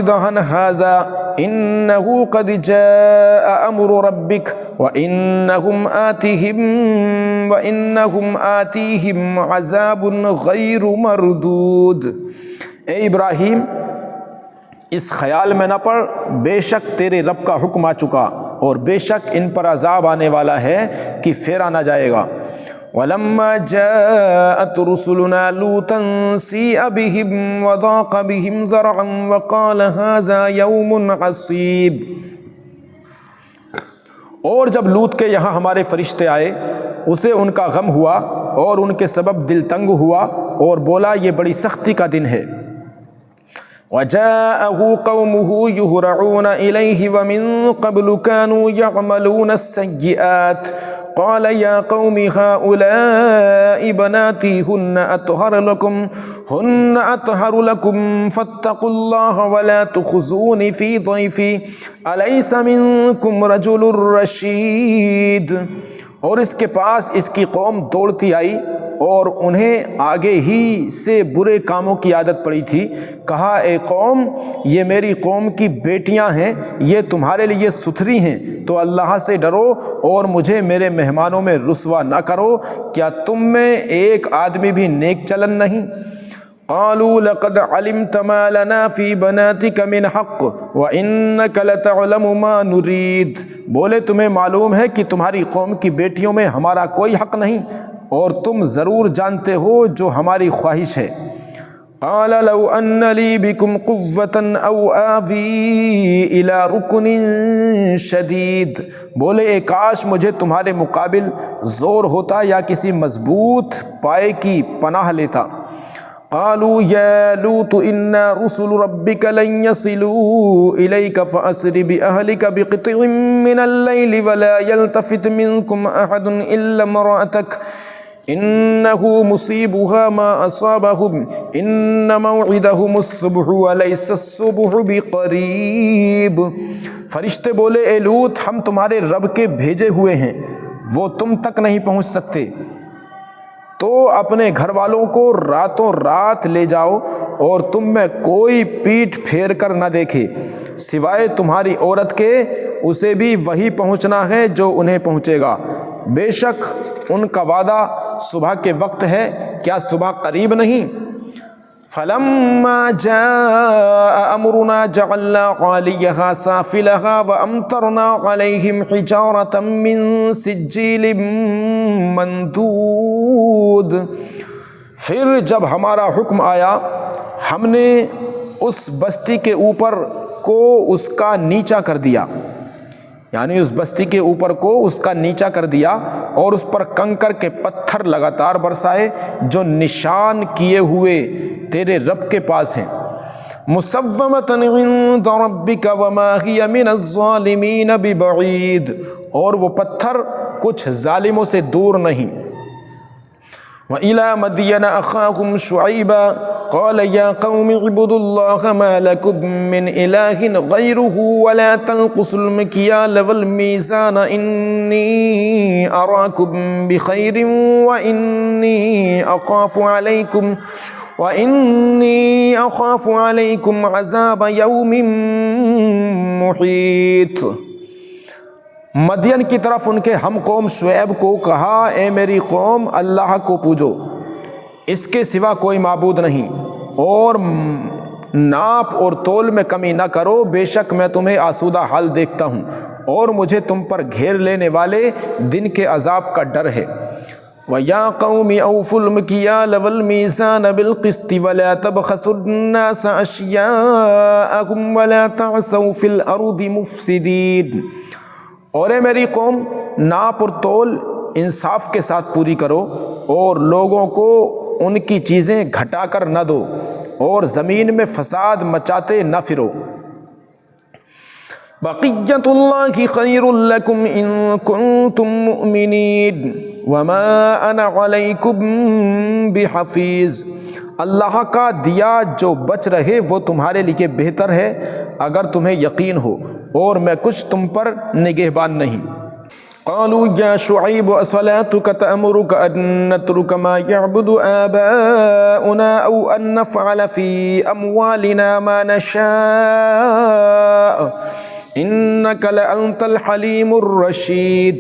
عن ھذا انہ قد جاء امر ربک وانہم آتیہم عذاب غیر مردود، اے ابراہیم اس خیال میں نہ پڑ، بے شک تیرے رب کا حکم آ چکا اور بے شک ان پر عذاب آنے والا ہے کہ پھیرا نہ جائے گا۔ وَلَمَّا جَاءَتْ رُسُلُنَا لُوطًا سِيءَ بِهِمْ وَضَاقَ بِهِمْ ذَرْعًا وَقَالَ هَذَا يَوْمٌ عَصِيبٌ، اور جب لوط کے یہاں ہمارے فرشتے آئے، اسے ان کا غم ہوا اور ان کے سبب دل تنگ ہوا اور بولا یہ بڑی سختی کا دن ہے۔ وَجَاءَهُ قَوْمُهُ يُهْرَعُونَ إِلَيْهِ وَمِن قَبْلُ كَانُوا يَعْمَلُونَ السَّيِّئَاتِ قَالَ يَا قَوْمِ هَؤُلَاءِ بَنَاتِي هُنَّ أَطْهَرُ لَكُمْ فَاتَّقُوا اللَّهَ وَلَا تُخْزُونِ فِي ضَيْفِي أَلَيْسَ مِنكُمْ رَجُلٌ رَشِيدٌ، اور اس کے پاس اس کی قوم دوڑتی آئی اور انہیں آگے ہی سے برے کاموں کی عادت پڑی تھی۔ کہا اے قوم، یہ میری قوم کی بیٹیاں ہیں، یہ تمہارے لیے ستھری ہیں، تو اللہ سے ڈرو اور مجھے میرے مہمانوں میں رسوا نہ کرو، کیا تم میں ایک آدمی بھی نیک چلن نہیں؟ قالوا لقد علمت ما لنا في بناتك من حق وانك لتعلم ما نريد، بولے تمہیں معلوم ہے کہ تمہاری قوم کی بیٹیوں میں ہمارا کوئی حق نہیں اور تم ضرور جانتے ہو جو ہماری خواہش ہے۔ قال لو ان لي بكم قوة او آوي الى ركن شدید، بولے اے کاش مجھے تمہارے مقابل زور ہوتا یا کسی مضبوط پائے کی پناہ لیتا۔ قالوا يا لوط إنا رسل ربك لن يصلوا إليك فأسر بأهلك بقطع من الليل ولا يلتفت منكم أحد إلا امرأتك إنه مصيبها ما أصابهم إن موعدهم الصبح وليس الصبح بقريب، فرشتے بولے اے لوط ہم تمہارے رب کے بھیجے ہوئے ہیں، وہ تم تک نہیں پہنچ سکتے، تو اپنے گھر والوں کو راتوں رات لے جاؤ اور تم میں کوئی پیٹھ پھیر کر نہ دیکھے سوائے تمہاری عورت کے، اسے بھی وہی پہنچنا ہے جو انہیں پہنچے گا، بے شک ان کا وعدہ صبح کے وقت ہے، کیا صبح قریب نہیں؟ فلما جاء امرنا جعلنا عاليها سافلها وامطرنا عليهم حجارة من سجيل منضود، پھر جب ہمارا حکم آیا ہم نے اس بستی کے اوپر کو اس کا نیچا کر دیا، یعنی اس بستی کے اوپر کو اس کا نیچا کر دیا اور اس پر کنکر کے پتھر لگاتار برسائے جو نشان کیے ہوئے تیرے رب کے پاس ہیں۔ مصومۃ عند ربک وما ہی من الظالمین ببعید، اور وہ پتھر کچھ ظالموں سے دور نہیں۔ وَإِلَى مَدْيَنَ أَخَاهُمْ شُعَيْبًا قَالَ يَا قَوْمِ اعْبُدُوا اللَّهَ مَا لَكُم مِّنْ إِلَٰهٍ غَيْرُهُ وَلَا تَنقُصُوا الْمِكْيَالَ وَالْمِيزَانَ إِنِّي أَرَاكُم بِخَيْرٍ وَإِنِّي أَخَافُ عَلَيْكُمْ عَذَابَ يَوْمٍ مُحِيطٍ۔ مدین کی طرف ان کے ہم قوم شعیب کو کہا، اے میری قوم، اللہ کو پوجو، اس کے سوا کوئی معبود نہیں، اور ناپ اور تول میں کمی نہ کرو، بے شک میں تمہیں آسودہ حال دیکھتا ہوں اور مجھے تم پر گھیر لینے والے دن کے عذاب کا ڈر ہے۔ وَيَا قَوْمِ أَوْفُوا الْمِكْيَالَ وَالْمِيزَانَ بِالْقِسْطِ وَلَا تَبْخَسُوا النَّاسَ أَشْيَاءَهُمْ وَلَا تَعْثَوْا فِي الْأَرْضِ مُفْسِدِينَ۔ اور اے میری قوم، ناپ اور تول انصاف کے ساتھ پوری کرو اور لوگوں کو ان کی چیزیں گھٹا کر نہ دو اور زمین میں فساد مچاتے نہ پھرو۔ بقیۃ اللہ خیر لکم ان کنتم مؤمنین وما انا علیکم بحفیظ۔ اللہ کا دیا جو بچ رہے وہ تمہارے لیے بہتر ہے اگر تمہیں یقین ہو، اور میں کچھ تم پر نگہبان نہیں۔ قالوا یا شعیب اصلاتک تأمرک ان نترک ما یعبد آباؤنا او ان نفعل فی اموالنا ما نشاء انک لانت الحلیم الرشید۔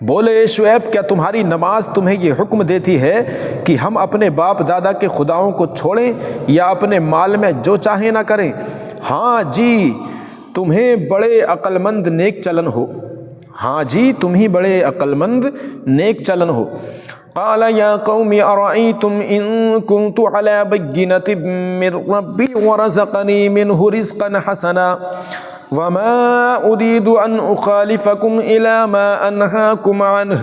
بولے شعیب، کیا تمہاری نماز تمہیں یہ حکم دیتی ہے کہ ہم اپنے باپ دادا کے خداؤں کو چھوڑیں یا اپنے مال میں جو چاہیں نہ کریں؟ ہاں جی، تمہیں بڑے عقل مند نیک چلن ہو۔ ہاں جی، تمہیں بڑے عقل مند نیک چلن ہو۔ قال یا قوم ارأیتم ان کنت علی بینۃ من ربی ورزقنی منہ رزقا حسنا وما اريد ان اخالفكم الى ما انهاكم عنه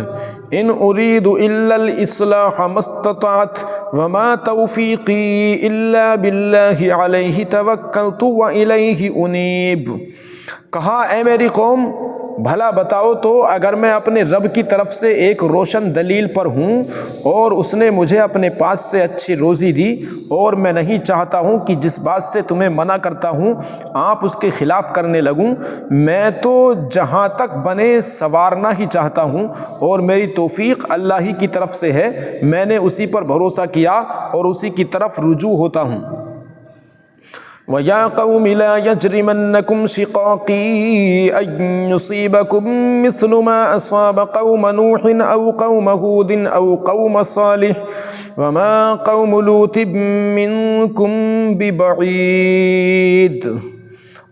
ان اريد الا الاصلاح ما استطعت وما توفيقي الا بالله عليه توكلت واليه انيب۔ کہا، اے میری قوم، بھلا بتاؤ تو اگر میں اپنے رب کی طرف سے ایک روشن دلیل پر ہوں اور اس نے مجھے اپنے پاس سے اچھی روزی دی، اور میں نہیں چاہتا ہوں کہ جس بات سے تمہیں منع کرتا ہوں آپ اس کے خلاف کرنے لگوں، میں تو جہاں تک بنے سنوارنا ہی چاہتا ہوں، اور میری توفیق اللہ ہی کی طرف سے ہے، میں نے اسی پر بھروسہ کیا اور اسی کی طرف رجوع ہوتا ہوں۔ وَيَا قَوْمِ لَا يَجْرِمَنَّكُمْ شِقَاقِي أَن يُصِيبَكُم مِّثْلُ مَا أَصَابَ قَوْمَ نُوحٍ أَوْ قَوْمَ هُودٍ أَوْ قَوْمَ صَالِحٍ وَمَا قَوْمُ لُوطٍ مِّنكُم بِبَعِيدٍ۔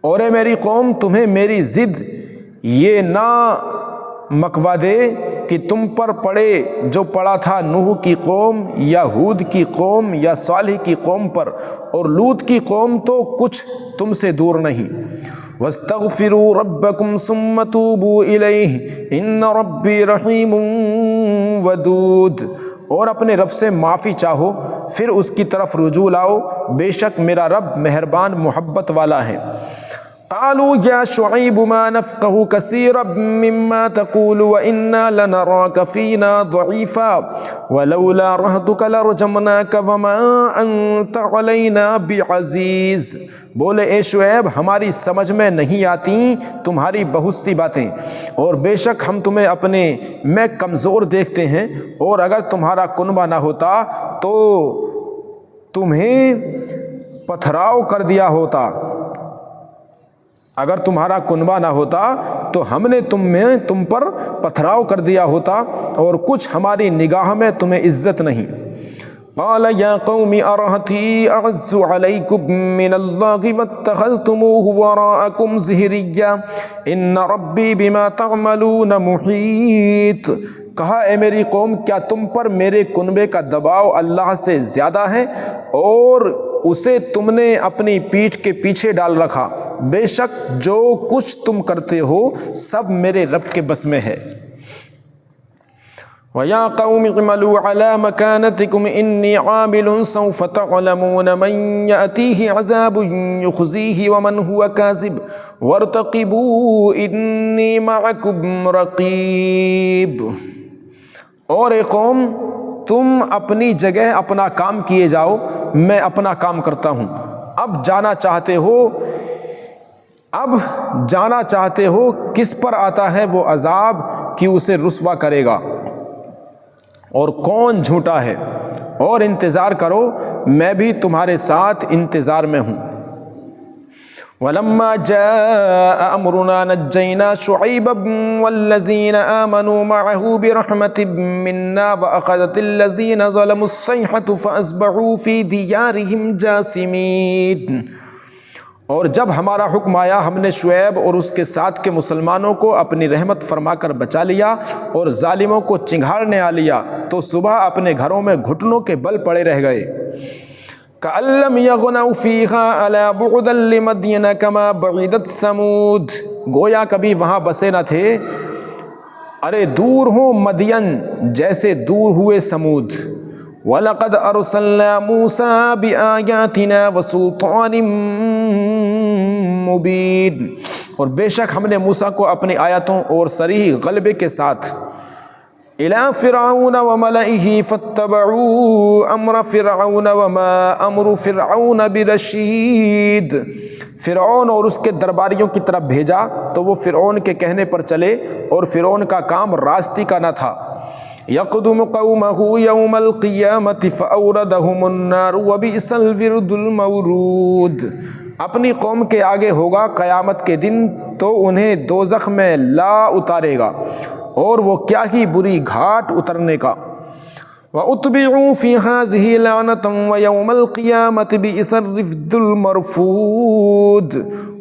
اور اے میری قوم، تمہیں میری ضد یہ نہ مکوا دے کہ تم پر پڑے جو پڑا تھا نوح کی قوم یا ہود کی قوم یا صالح کی قوم پر، اور لوط کی قوم تو کچھ تم سے دور نہیں۔ وَاسْتَغْفِرُوا رَبَّكُمْ ثُمَّ تُوبُوا إِلَيْهِ إِنَّ رَبِّي رَحِيمٌ وَدُودٌ۔ اور اپنے رب سے معافی چاہو، پھر اس کی طرف رجوع لاؤ، بے شک میرا رب مہربان محبت والا ہے۔ قالوا یا شعیب ما نفقه كثيرا مما تقول وإنا لنراك فينا ضعيفا ولولا رهطك لرجمناك وما أنت علينا بعزيز۔ بولے، اے شعیب، ہماری سمجھ میں نہیں آتی تمہاری بہت سی باتیں، اور بے شک ہم تمہیں اپنے میں کمزور دیکھتے ہیں، اور اگر تمہارا کنبہ نہ ہوتا تو تمہیں پتھراؤ کر دیا ہوتا، اگر تمہارا کنبہ نہ ہوتا تو ہم نے تم پر پتھراؤ کر دیا ہوتا، اور کچھ ہماری نگاہ میں تمہیں عزت نہیں۔ قال یا قوم ارہتی اعز علیکم من اللہ واتخذتموہ وراءکم ظہریا ان ربی بما تعملون محیط۔ کہا، اے میری قوم، کیا تم پر میرے کنبے کا دباؤ اللہ سے زیادہ ہے اور اسے تم نے اپنی پیٹھ کے پیچھے ڈال رکھا؟ بے شک جو کچھ تم کرتے ہو سب میرے رب کے بس میں ہے۔ وَيَا قَوْمِ اعْمَلُوا عَلَىٰ مَكَانَتِكُمْ إِنِّي عَامِلٌ سَوْفَ تَعْلَمُونَ مَن يَأْتِيهِ عَذَابٌ يُخْزِيهِ وَمَنْ هُوَ كَاذِبٌ وَارْتَقِبُوا إِنِّي مَعَكُمْ رَقِيبٌ۔ اور اے قوم، تم اپنی جگہ اپنا کام کیے جاؤ، میں اپنا کام کرتا ہوں۔ اب جانا چاہتے ہو کس پر آتا ہے وہ عذاب کہ اسے رسوا کرے گا، اور کون جھوٹا ہے، اور انتظار کرو، میں بھی تمہارے ساتھ انتظار میں ہوں۔ وَلَمَّا جَاءَ أَمْرُنَا نَجَّيْنَا شُعَيْبًا وَالَّذِينَ آمَنُوا مَعَهُ بِرَحْمَةٍ مِّنَّا وَأَخَذَتِ الَّذِينَ ظَلَمُوا الصَّيْحَةُ فَأَصْبَحُوا فِي دِيَارِهِمْ جَاثِمِينَ۔ اور جب ہمارا حکم آیا، ہم نے شعیب اور اس کے ساتھ کے مسلمانوں کو اپنی رحمت فرما کر بچا لیا اور ظالموں کو چنگھاڑنے آ لیا، تو صبح اپنے گھروں میں گھٹنوں کے بل پڑے رہ گئے۔ كَأَن لَّمْ يَغْنَوْا فِيهَا أَلَا بُعْدًا لِّمَدْيَنَ كَمَا بَعِدَتْ ثَمُودُ، گویا کبھی وہاں بسے نہ تھے، ارے دور ہوں مدین جیسے دور ہوئے سمود۔ وَلَقَدْ أَرْسَلْنَا مُوسَىٰ بِآيَاتِنَا وَسُلْطَانٍ مُّبِينٍ، اور بے شک ہم نے موسیٰ کو اپنی آیتوں اور صریح غلبے کے ساتھ إِلَىٰ فِرْعَوْنَ وَمَلَئِهِ فَاتَّبَعُوا أَمْرَ فِرْعَوْنَ وَمَا أَمْرُ فِرْعَوْنَ بِرَشِيدٍ، فرعون اور اس کے درباریوں کی طرف بھیجا تو وہ فرعون کے کہنے پر چلے، اور فرعون کا کام راستی کا نہ تھا۔ يَقْدُمُ قَوْمَهُ يَوْمَ الْقِيَامَةِ فَأَوْرَدَهُمُ النَّارُ وَبِئْسَ الْوِرْدُ الْمَوْرُودُ، اپنی قوم کے آگے ہوگا قیامت کے دن تو انہیں دوزخ میں لا اتارے گا، اور وہ کیا ہی بری گھاٹ اترنے کا۔ وَأُتْبِعُوا فِي هَٰذِهِ لَعْنَةً وَيَوْمَ الْقِيَامَةِ بِئْسَ الرِّفْدُ الْمَرْفُودُ،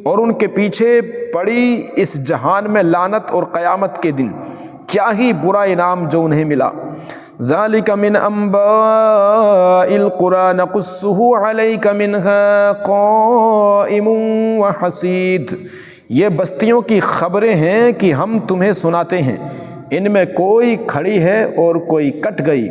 اور ان کے پیچھے پڑی اس جہان میں لعنت اور قیامت کے دن کیا ہی برا انعام جو انہیں ملا۔ ذَلِكَ مِنْ أَنبَاءِ الْقُرَىٰ نَقُصُّهُ عَلَيْكَ مِنْهَا قَائِمٌ وَحَصِيدٌ، یہ بستیوں کی خبریں ہیں کہ ہم تمہیں سناتے ہیں، ان میں کوئی کھڑی ہے اور کوئی کٹ گئی۔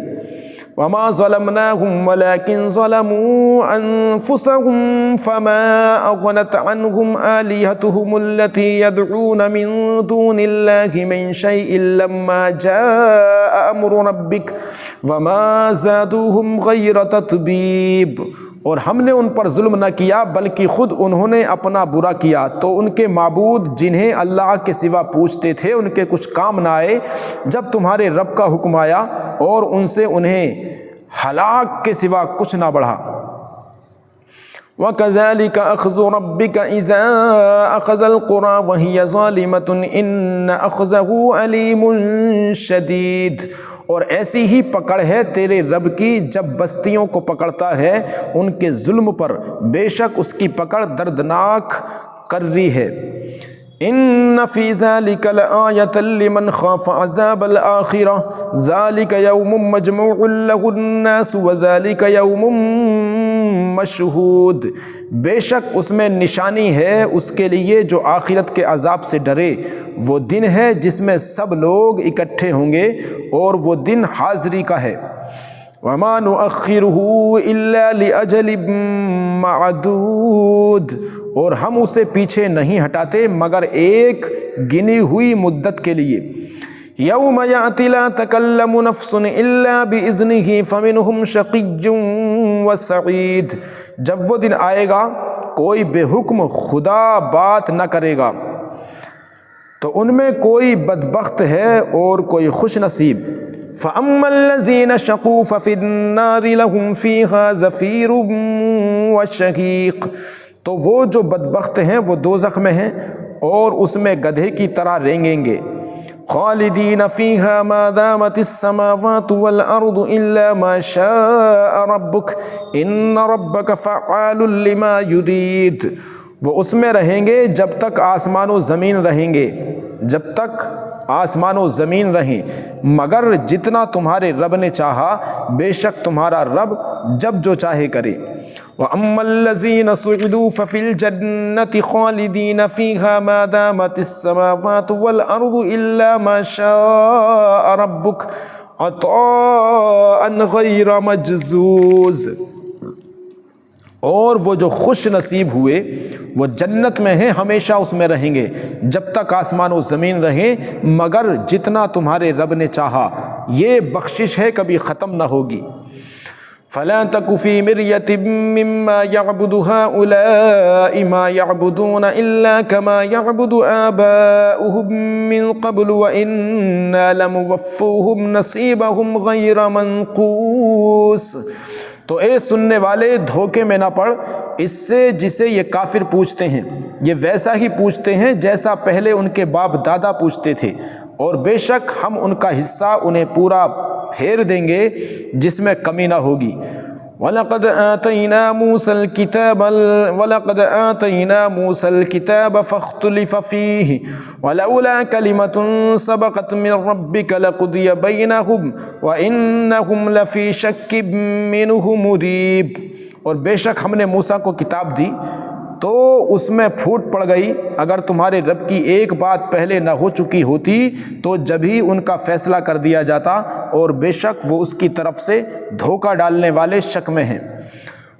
وَمَا ظَلَمْنَاهُمْ وَلَٰكِن ظَلَمُوا أَنفُسَهُمْ فَمَا أَغْنَتْ عَنْهُمْ آلِهَتُهُمُ الَّتِي يَدْعُونَ مِن دُونِ اللَّهِ مِن شَيْءٍ لَّمَّا جَاءَ أَمْرُ رَبِّكَ وَمَا زَادُوهُمْ غَيْرَ تَتْبِيبٍ، اور ہم نے ان پر ظلم نہ کیا بلکہ خود انہوں نے اپنا برا کیا، تو ان کے معبود جنہیں اللہ کے سوا پوچھتے تھے ان کے کچھ کام نہ آئے جب تمہارے رب کا حکم آیا، اور ان سے انہیں ہلاک کے سوا کچھ نہ بڑھا۔ وَكَذَلِكَ أَخْذُ رَبِّكَ إِذَا أَخَذَ الْقُرَىٰ وَهِيَ ظَالِمَةٌ إِنَّ أَخْذَهُ أَلِيمٌ شَدِيدٌ، اور ایسی ہی پکڑ ہے تیرے رب کی جب بستیوں کو پکڑتا ہے ان کے ظلم پر، بے شک اس کی پکڑ دردناک کر رہی ہے۔ إِنَّ فِي ذَلِكَ لَآيَةً لِمَنْ خَافَ عَذَابَ الْآخِرَةِ ذَلِكَ يَوْمٌ مَّجْمُوعٌ لَهُ النَّاسُ وَذَلِكَ يَوْمٌ مَّشْهُودٌ، بے شک اس میں نشانی ہے اس کے لیے جو آخرت کے عذاب سے ڈرے، وہ دن ہے جس میں سب لوگ اکٹھے ہوں گے، اور وہ دن حاضری کا ہے۔ وَمَا نُؤَخِّرُهُ إِلَّا لِأَجَلٍ مَّعْدُودٍ، اور ہم اسے پیچھے نہیں ہٹاتے مگر ایک گنی ہوئی مدت کے لیے۔ يَوْمَ يَأْتِ لَا تَكَلَّمُ نَفْسٌ إِلَّا بِإِذْنِهِ فَمِنْهُمْ شَقِيٌّ وَسَعِيدٌ، جب وہ دن آئے گا کوئی بے حکم خدا بات نہ کرے گا، تو ان میں کوئی بدبخت ہے اور کوئی خوش نصیب۔ فَأَمَّا الَّذِينَ شَقُوا فَفِي النَّارِ لَهُمْ فِيهَا زَفِيرٌ وَشَهِيقٌ، تو وہ جو بدبخت ہیں وہ دوزخ میں ہیں اور اس میں گدھے کی طرح رینگیں گے۔ خالدین فیہا ما دامت السماوات والارض الا ما شاء ربک ان ربک فعال لما یرید، وہ اس میں رہیں گے جب تک آسمان و زمین رہیں گے، جب تک آسمان و زمین رہیں، مگر جتنا تمہارے رب نے چاہا، بے شک تمہارا رب جب جو چاہے کرے۔ وَأَمَّا الَّذِينَ سُعِدُوا فَفِي الْجَنَّةِ خَالِدِينَ فِيهَا مَا دَامَتِ السَّمَاوَاتُ وَالْأَرْضُ إِلَّا مَا شَاءَ رَبُّكَ عطاء غیر مجزوز، اور وہ جو خوش نصیب ہوئے وہ جنت میں ہیں، ہمیشہ اس میں رہیں گے جب تک آسمان و زمین رہیں، مگر جتنا تمہارے رب نے چاہا، یہ بخشش ہے کبھی ختم نہ ہوگی۔ فَلَا تَكُ فِي مِرْيَةٍ مِّمَّا يَعْبُدُ هَٰؤُلَاءِ مَا يَعْبُدُونَ إِلَّا كَمَا يَعْبُدُ آبَاؤُهُم مِّن قَبْلُ وَإِنَّا لَمُوَفُّوهُمْ نَصِيبَهُمْ غَيْرَ مَنقُوصٍ۔ تو اے سننے والے دھوکے میں نہ پڑ اس سے جسے یہ کافر پوچھتے ہیں، یہ ویسا ہی پوچھتے ہیں جیسا پہلے ان کے باپ دادا پوچھتے تھے، اور بے شک ہم ان کا حصہ انہیں پورا پھیر دیں گے جس میں کمی نہ ہوگی۔ وَلَقَدْ آتَيْنَا مُوسَى الْكِتَابَ فَاخْتُلِفَ فِيهِ وَلَوْلَا كَلِمَةٌ سَبَقَتْ مِنْ رَبِّكَ لَقُضِيَ بَيْنَهُمْ وَإِنَّهُمْ لَفِي شَكٍّ مِّنْهُ مُرِيبٍ۔ اور بے شک ہم نے موسیٰ کو کتاب دی تو اس میں پھوٹ پڑ گئی، اگر تمہارے رب کی ایک بات پہلے نہ ہو چکی ہوتی تو جب ہی ان کا فیصلہ کر دیا جاتا، اور بے شک وہ اس کی طرف سے دھوکہ ڈالنے والے شک میں ہیں۔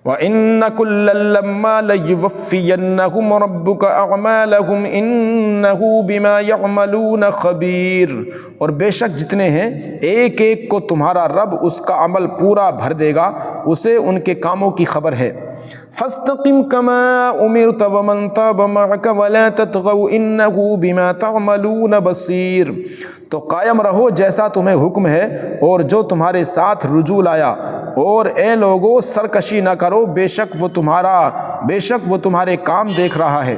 وَإِنَّ كُلًّا لَمَّا لَيُوَفِّيَنَّهُمْ رَبُّكَ أَعْمَالَهُمْ إِنَّهُ بِمَا يَعْمَلُونَ خَبِيرٌ، اور بے شک جتنے ہیں ایک ایک کو تمہارا رب اس کا عمل پورا بھر دے گا، اسے ان کے کاموں کی خبر ہے۔ فَاسْتَقِمْ كَمَا أُمِرْتَ وَمَنْ تَابَ مَعَكَ وَلَا تَطْغَوْا إِنَّهُ بِمَا تَعْمَلُونَ بَصِيرٌ۔ تو قائم رہو جیسا تمہیں حکم ہے، اور جو تمہارے ساتھ رجوع لایا، اور اے لوگو سرکشی نہ کرو، بے شک وہ تمہارے کام دیکھ رہا ہے۔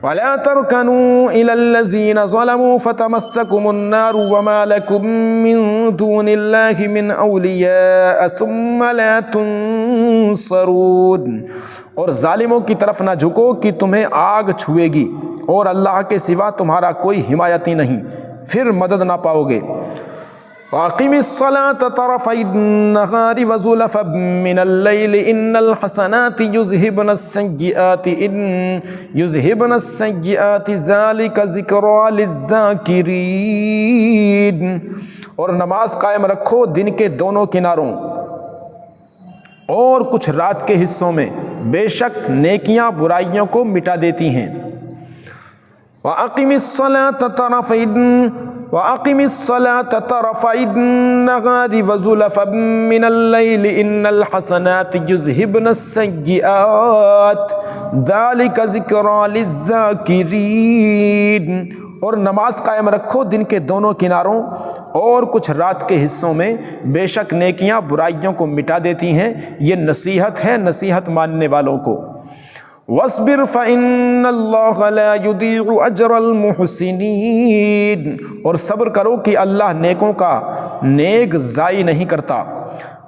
وَلَا تَرْكَنُوا إِلَى الَّذِينَ ظَلَمُوا فَتَمَسَّكُمُ النَّارُ وَمَا لَكُم مِّن دُونِ اللَّهِ مِنْ أَوْلِيَاءَ ثُمَّ لَا تُنصَرُونَ۔ اور ظالموں کی طرف نہ جھکو کہ تمہیں آگ چھوئے گی، اور اللہ کے سوا تمہارا کوئی حمایتی نہیں، پھر مدد نہ پاؤ گے۔ وَأَقِمِ الصَّلَاةَ طَرَفَيِ النَّهَارِ وَزُلَفًا مِّنَ اللَّيْلِ إِنَّ الْحَسَنَاتِ يُذْهِبْنَ السَّيِّئَاتِ ذَلِكَ ذِكْرَىٰ لِلذَّاكِرِينَ۔ اور نماز قائم رکھو دن کے دونوں کناروں اور کچھ رات کے حصوں میں، بے شک نیکیاں برائیوں کو مٹا دیتی ہیں۔ وَأَقِمِ الصَّلَاةَ طَرَفَيِ النَّهَارِ وَزُلَفًا مِّنَ اللَّيْلِ إِنَّ الْحَسَنَاتِ يُذْهِبْنَ السَّيِّئَاتِ ذَلِكَ ذِكْرَىٰ لِلذَّاكِرِينَ۔ اور نماز قائم رکھو دن کے دونوں کناروں اور کچھ رات کے حصوں میں، بے شک نیکیاں برائیوں کو مٹا دیتی ہیں، یہ نصیحت ہے نصیحت ماننے والوں کو۔ وَاصْبِرْ فَإِنَّ اللَّهَ لَا يُضِيعُ أَجْرَ الْمُحْسِنِينَ۔ اور صبر کرو کہ اللہ نیکوں کا نیک ضائع نہیں کرتا۔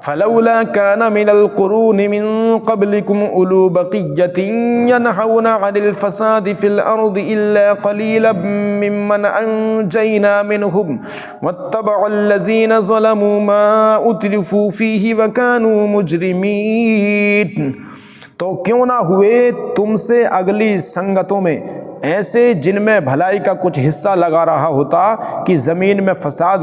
فَلَوْلَا كَانَ مِنَ الْقُرُونِ مِن قَبْلِكُمْ أُولُو بَقِيَّةٍ يَنْهَوْنَ عَنِ الْفَسَادِ فِي الْأَرْضِ إِلَّا قَلِيلًا مِّمَّنْ أَنجَيْنَا مِنْهُمْ وَاتَّبَعَ الَّذِينَ ظَلَمُوا مَا أُتْرِفُوا فِيهِ وَكَانُوا مُجْرِمِينَ۔ تو کیوں نہ ہوئے تم سے اگلی سنگتوں میں ایسے جن میں بھلائی کا کچھ حصہ لگا رہا ہوتا کہ زمین میں فساد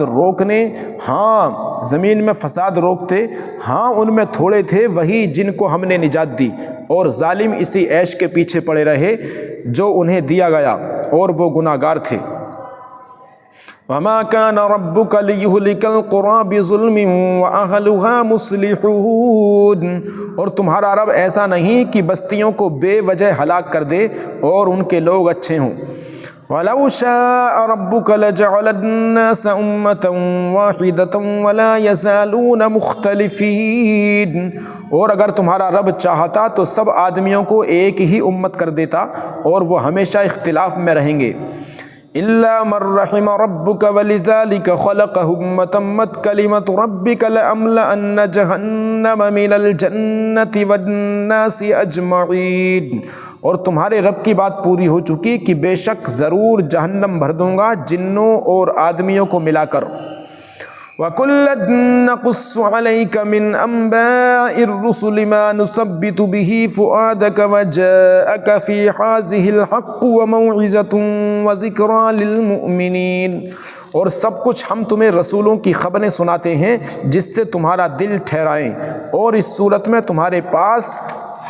روکتے، ہاں ان میں تھوڑے تھے وہی جن کو ہم نے نجات دی، اور ظالم اسی عیش کے پیچھے پڑے رہے جو انہیں دیا گیا، اور وہ گناہگار تھے۔ وَمَا كَانَ رَبُّكَ لِيُهْلِكَ الْقُرَىٰ بِظُلْمٍ وَأَهْلُهَا مُصْلِحُونَ۔ اور تمہارا رب ایسا نہیں کہ بستیوں کو بے وجہ ہلاک کر دے اور ان کے لوگ اچھے ہوں۔ وَلَوْ شَاءَ رَبُّكَ لَجَعَلَ النَّاسَ أُمَّةً وَاحِدَةً وَلَا يَزَالُونَ مُخْتَلِفِينَ۔ اور اگر تمہارا رب چاہتا تو سب آدمیوں کو ایک ہی امت کر دیتا، اور وہ ہمیشہ اختلاف میں رہیں گے۔ إِلَّا مَن رَّحِمَ رَبُّكَ وَلِذَٰلِكَ خَلَقَهُمْ وَتَمَّتْ كَلِمَةُ رَبِّكَ لَأَمْلَأَنَّ جَهَنَّمَ مِنَ الْجَنَّةِ وَالنَّاسِ أَجْمَعِينَ۔ اور تمہارے رب کی بات پوری ہو چکی کہ بے شک ضرور جہنم بھر دوں گا جنوں اور آدمیوں کو ملا کر۔ وَكُلًّا نَّقُصُّ عَلَيْكَ مِنْ أَنبَاءِ الرُّسُلِ مَا نُثَبِّتُ بِهِ فُؤَادَكَ وَجَاءَكَ فِي هَٰذِهِ الْحَقُّ وَمَوْعِظَةٌ وَذِكْرَىٰ لِلْمُؤْمِنِينَ، اور سب کچھ ہم تمہیں رسولوں کی خبریں سناتے ہیں جس سے تمہارا دل ٹھہرائیں، اور اس صورت میں تمہارے پاس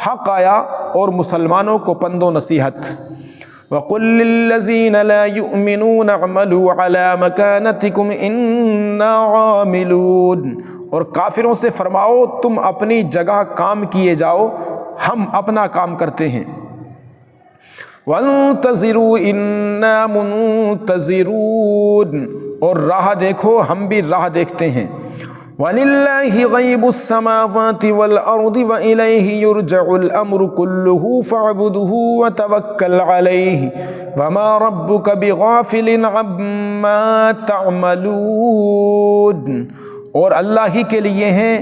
حق آیا اور مسلمانوں کو پند و نصیحت۔ وَقُل لِّلَّذِينَ لَا يُؤْمِنُونَ اعْمَلُوا عَلَىٰ مَكَانَتِكُمْ إِنَّا عَامِلُونَ، اور کافروں سے فرماؤ تم اپنی جگہ کام کیے جاؤ، ہم اپنا کام کرتے ہیں۔ وَانتَظِرُوا إِنَّا مُنتَظِرُونَ، اور راہ دیکھو ہم بھی راہ دیکھتے ہیں۔ وَلِلَّهِ غَيْبُ السَّمَاوَاتِ وَالْأَرْضِ وَإِلَيْهِ يُرْجَعُ الْأَمْرُ كُلُّهُ فَاعْبُدْهُ وَتَوَكَّلْ عَلَيْهِ وَمَا رَبُّكَ بِغَافِلٍ عَمَّا تَعْمَلُونَ، اور اللہ ہی کے لیے ہیں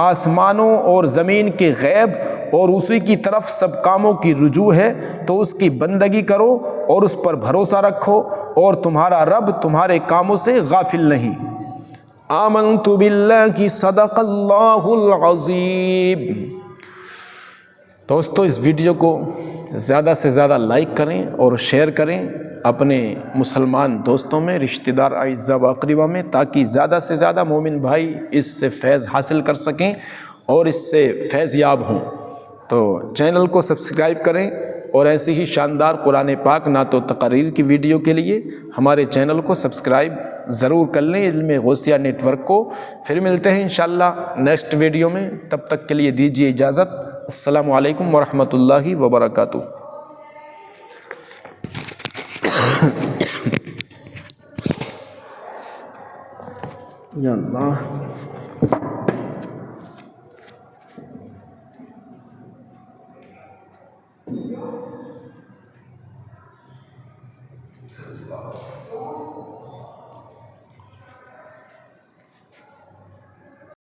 آسمانوں اور زمین کے غیب، اور اسی کی طرف سب کاموں کی رجوع ہے، تو اس کی بندگی کرو اور اس پر بھروسہ رکھو، اور تمہارا رب تمہارے کاموں سے غافل نہیں۔ آمنت باللہ، صدق اللہ العظیم۔ دوستو اس ویڈیو کو زیادہ سے زیادہ لائک کریں اور شیئر کریں اپنے مسلمان دوستوں میں، رشتہ دار، اعزہ و اقربا میں، تاکہ زیادہ سے زیادہ مومن بھائی اس سے فیض حاصل کر سکیں اور اس سے فیض یاب ہوں۔ تو چینل کو سبسکرائب کریں، اور ایسی ہی شاندار قرآن پاک نعت و تقاریر کی ویڈیو کے لیے ہمارے چینل کو سبسکرائب ضرور کر لیں، علم غوثیہ نیٹ ورک کو۔ پھر ملتے ہیں انشاءاللہ نیکسٹ ویڈیو میں، تب تک کے لیے دیجیے اجازت۔ السلام علیکم ورحمۃ اللہ وبرکاتہ۔ یا اللہ،